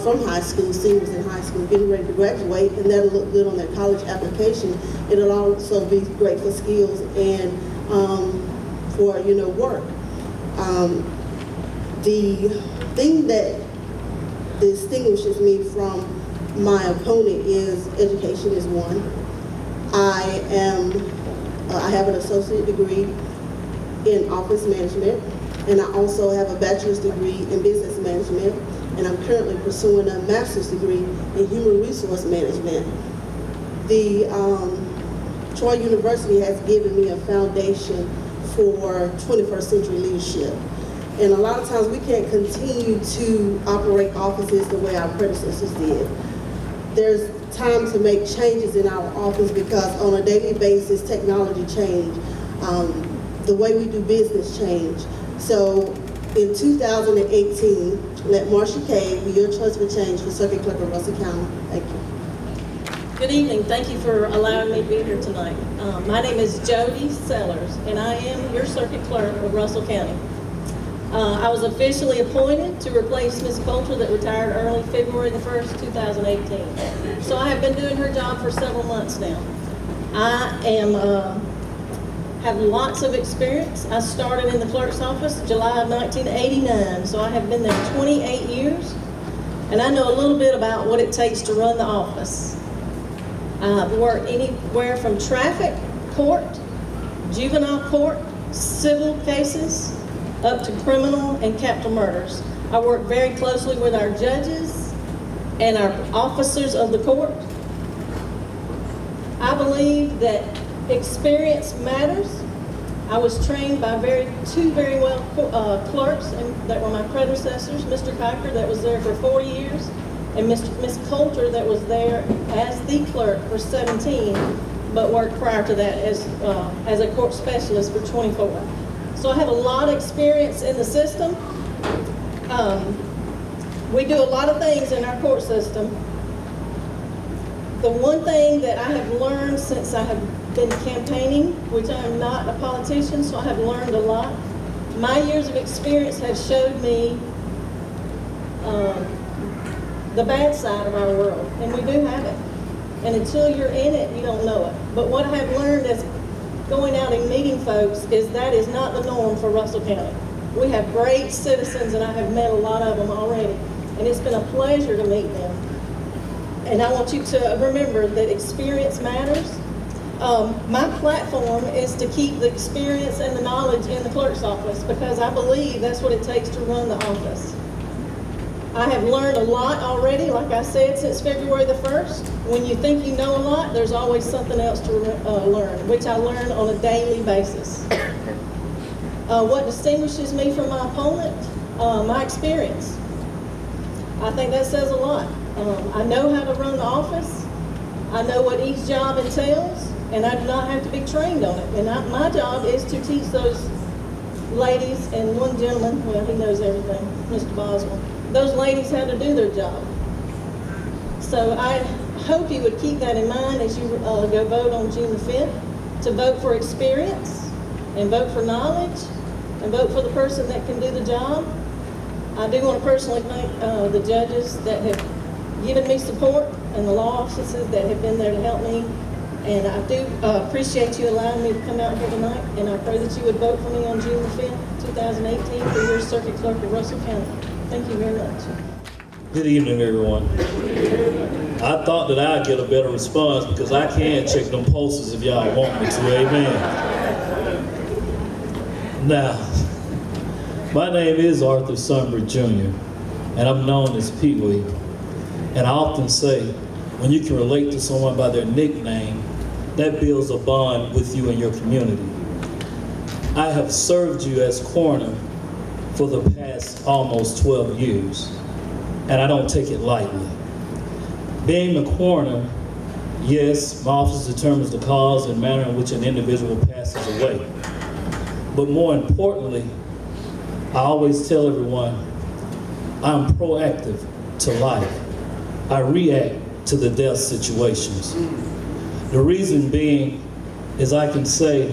from high school, seniors in high school getting ready to graduate, and that'll look good on their college application. It'll also be great for skills and for work. The thing that distinguishes me from my opponent is education is one. I have an associate degree in office management, and I also have a bachelor's degree in business management, and I'm currently pursuing a master's degree in human resource management. The Troy University has given me a foundation for 21st century leadership. And a lot of times we can't continue to operate offices the way our predecessors did. There's time to make changes in our office because on a daily basis, technology change, the way we do business change. So in 2018, let Marsha Kay be your choice for change for Circuit Clerk of Russell County. Thank you. Good evening. Thank you for allowing me to be here tonight. My name is Jody Sellers, and I am your Circuit Clerk of Russell County. I was officially appointed to replace Ms. Coulter that retired early February the 1st, 2018. So I have been doing her job for several months now. I have lots of experience. I started in the clerk's office July of 1989, so I have been there 28 years, and I know a little bit about what it takes to run the office. I've worked anywhere from traffic court, juvenile court, civil cases, up to criminal and capital murders. I work very closely with our judges and our officers of the court. I believe that experience matters. I was trained by two very well clerks that were my predecessors, Mr. Kiker that was there for 40 years, and Ms. Coulter that was there as the clerk for 17, but worked prior to that as a court specialist for 24. So I have a lot of experience in the system. We do a lot of things in our court system. The one thing that I have learned since I have been campaigning, which I am not a politician, so I have learned a lot. My years of experience have showed me the bad side of our world, and we do have it. And until you're in it, you don't know it. But what I have learned is going out and meeting folks is that is not the norm for Russell County. We have great citizens, and I have met a lot of them already, and it's been a pleasure to meet them. And I want you to remember that experience matters. My platform is to keep the experience and the knowledge in the clerk's office because I believe that's what it takes to run the office. I have learned a lot already, like I said, since February the 1st. When you think you know a lot, there's always something else to learn, which I learn on a daily basis. What distinguishes me from my opponent? My experience. I think that says a lot. I know how to run the office. I know what each job entails, and I do not have to be trained on it. And my job is to teach those ladies and one gentleman, well, he knows everything, Mr. Boswell, those ladies how to do their job. So I hope you would keep that in mind as you go vote on June the 5th, to vote for experience, and vote for knowledge, and vote for the person that can do the job. I do want to personally thank the judges that have given me support and the law offices that have been there to help me. And I do appreciate you allowing me to come out here tonight, and I pray that you would vote for me on June the 5th, 2018 for your circuit clerk of Russell County. Thank you very much. Good evening, everyone. I thought that I'd get a better response because I can check them pulses if y'all want me to, amen. Now, my name is Arthur Sunbury Jr., and I'm known as Pee Wee. And I often say, when you can relate to someone by their nickname, that builds a bond with you and your community. I have served you as coroner for the past almost 12 years, and I don't take it lightly. Being the coroner, yes, my office determines the cause and manner in which an individual passes away. But more importantly, I always tell everyone, I'm proactive to life. I react to the death situations. The reason being is I can say,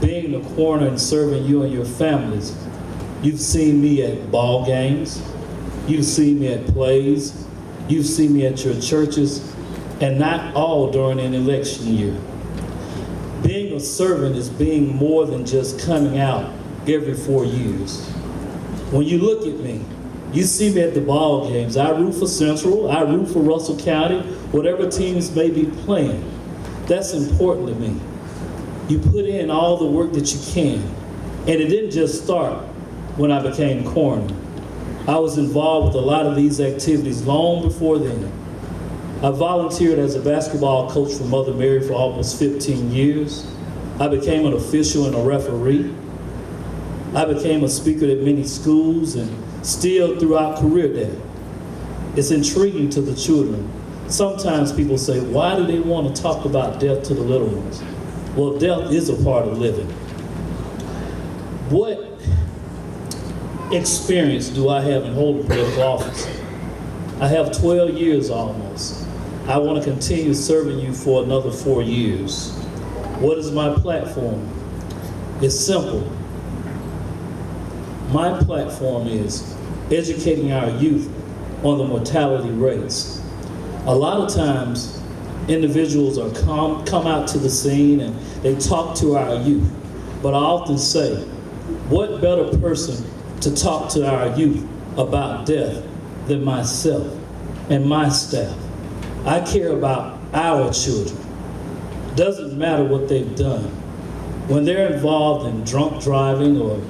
being the coroner and serving you and your families, you've seen me at ball games, you've seen me at plays, you've seen me at your churches, and not all during an election year. Being a servant is being more than just coming out every 4 years. When you look at me, you see me at the ball games. I root for Central, I root for Russell County, whatever teams may be playing. That's important to me. You put in all the work that you can. And it didn't just start when I became coroner. I was involved with a lot of these activities long before then. I volunteered as a basketball coach for Mother Mary for almost 15 years. I became an official and a referee. I became a speaker at many schools and still throughout career day. It's intriguing to the children. Sometimes people say, why do they want to talk about death to the little ones? Well, death is a part of living. What experience do I have in holding political office? I have 12 years almost. I want to continue serving you for another 4 years. What is my platform? It's simple. My platform is educating our youth on the mortality rates. A lot of times, individuals are come out to the scene and they talk to our youth. But I often say, what better person to talk to our youth about death than myself and my staff? I care about our children. Doesn't matter what they've done. When they're involved in drunk driving or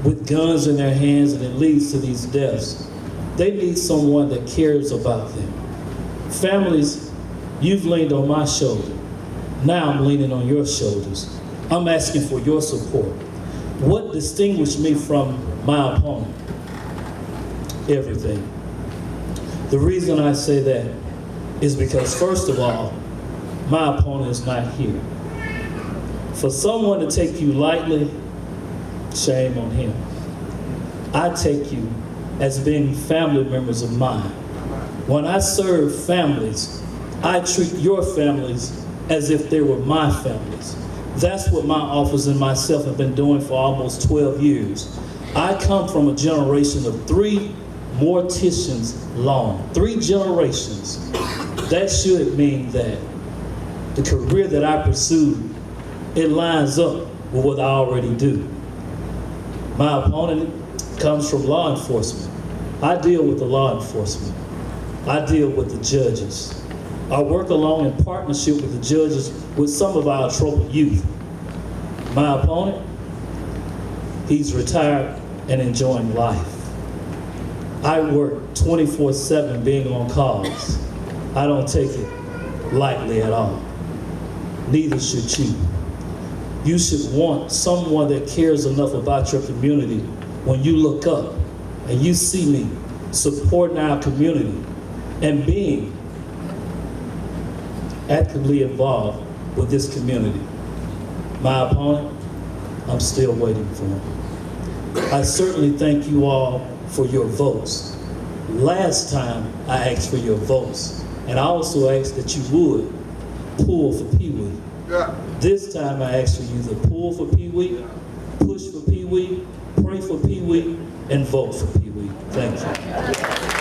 with guns in their hands and it leads to these deaths, they need someone that cares about them. Families, you've leaned on my shoulder. Now I'm leaning on your shoulders. I'm asking for your support. What distinguished me from my opponent? Everything. The reason I say that is because, first of all, my opponent is not here. For someone to take you lightly, shame on him. I take you as being family members of mine. When I serve families, I treat your families as if they were my families. That's what my office and myself have been doing for almost 12 years. I come from a generation of 3 morticians long, 3 generations. That should mean that the career that I pursued, it lines up with what I already do. My opponent comes from law enforcement. I deal with the law enforcement. I deal with the judges. I work along in partnership with the judges with some of our troubled youth. My opponent, he's retired and enjoying life. I work 24/7 being on calls. I don't take it lightly at all. Neither should you. You should want someone that cares enough about your community when you look up and you see me supporting our community and being actively involved with this community. My opponent, I'm still waiting for him. I certainly thank you all for your votes. Last time I asked for your votes, and I also asked that you would pull for Pee Wee. This time I ask for you to pull for Pee Wee, push for Pee Wee, pray for Pee Wee, and vote for Pee Wee. Thank you.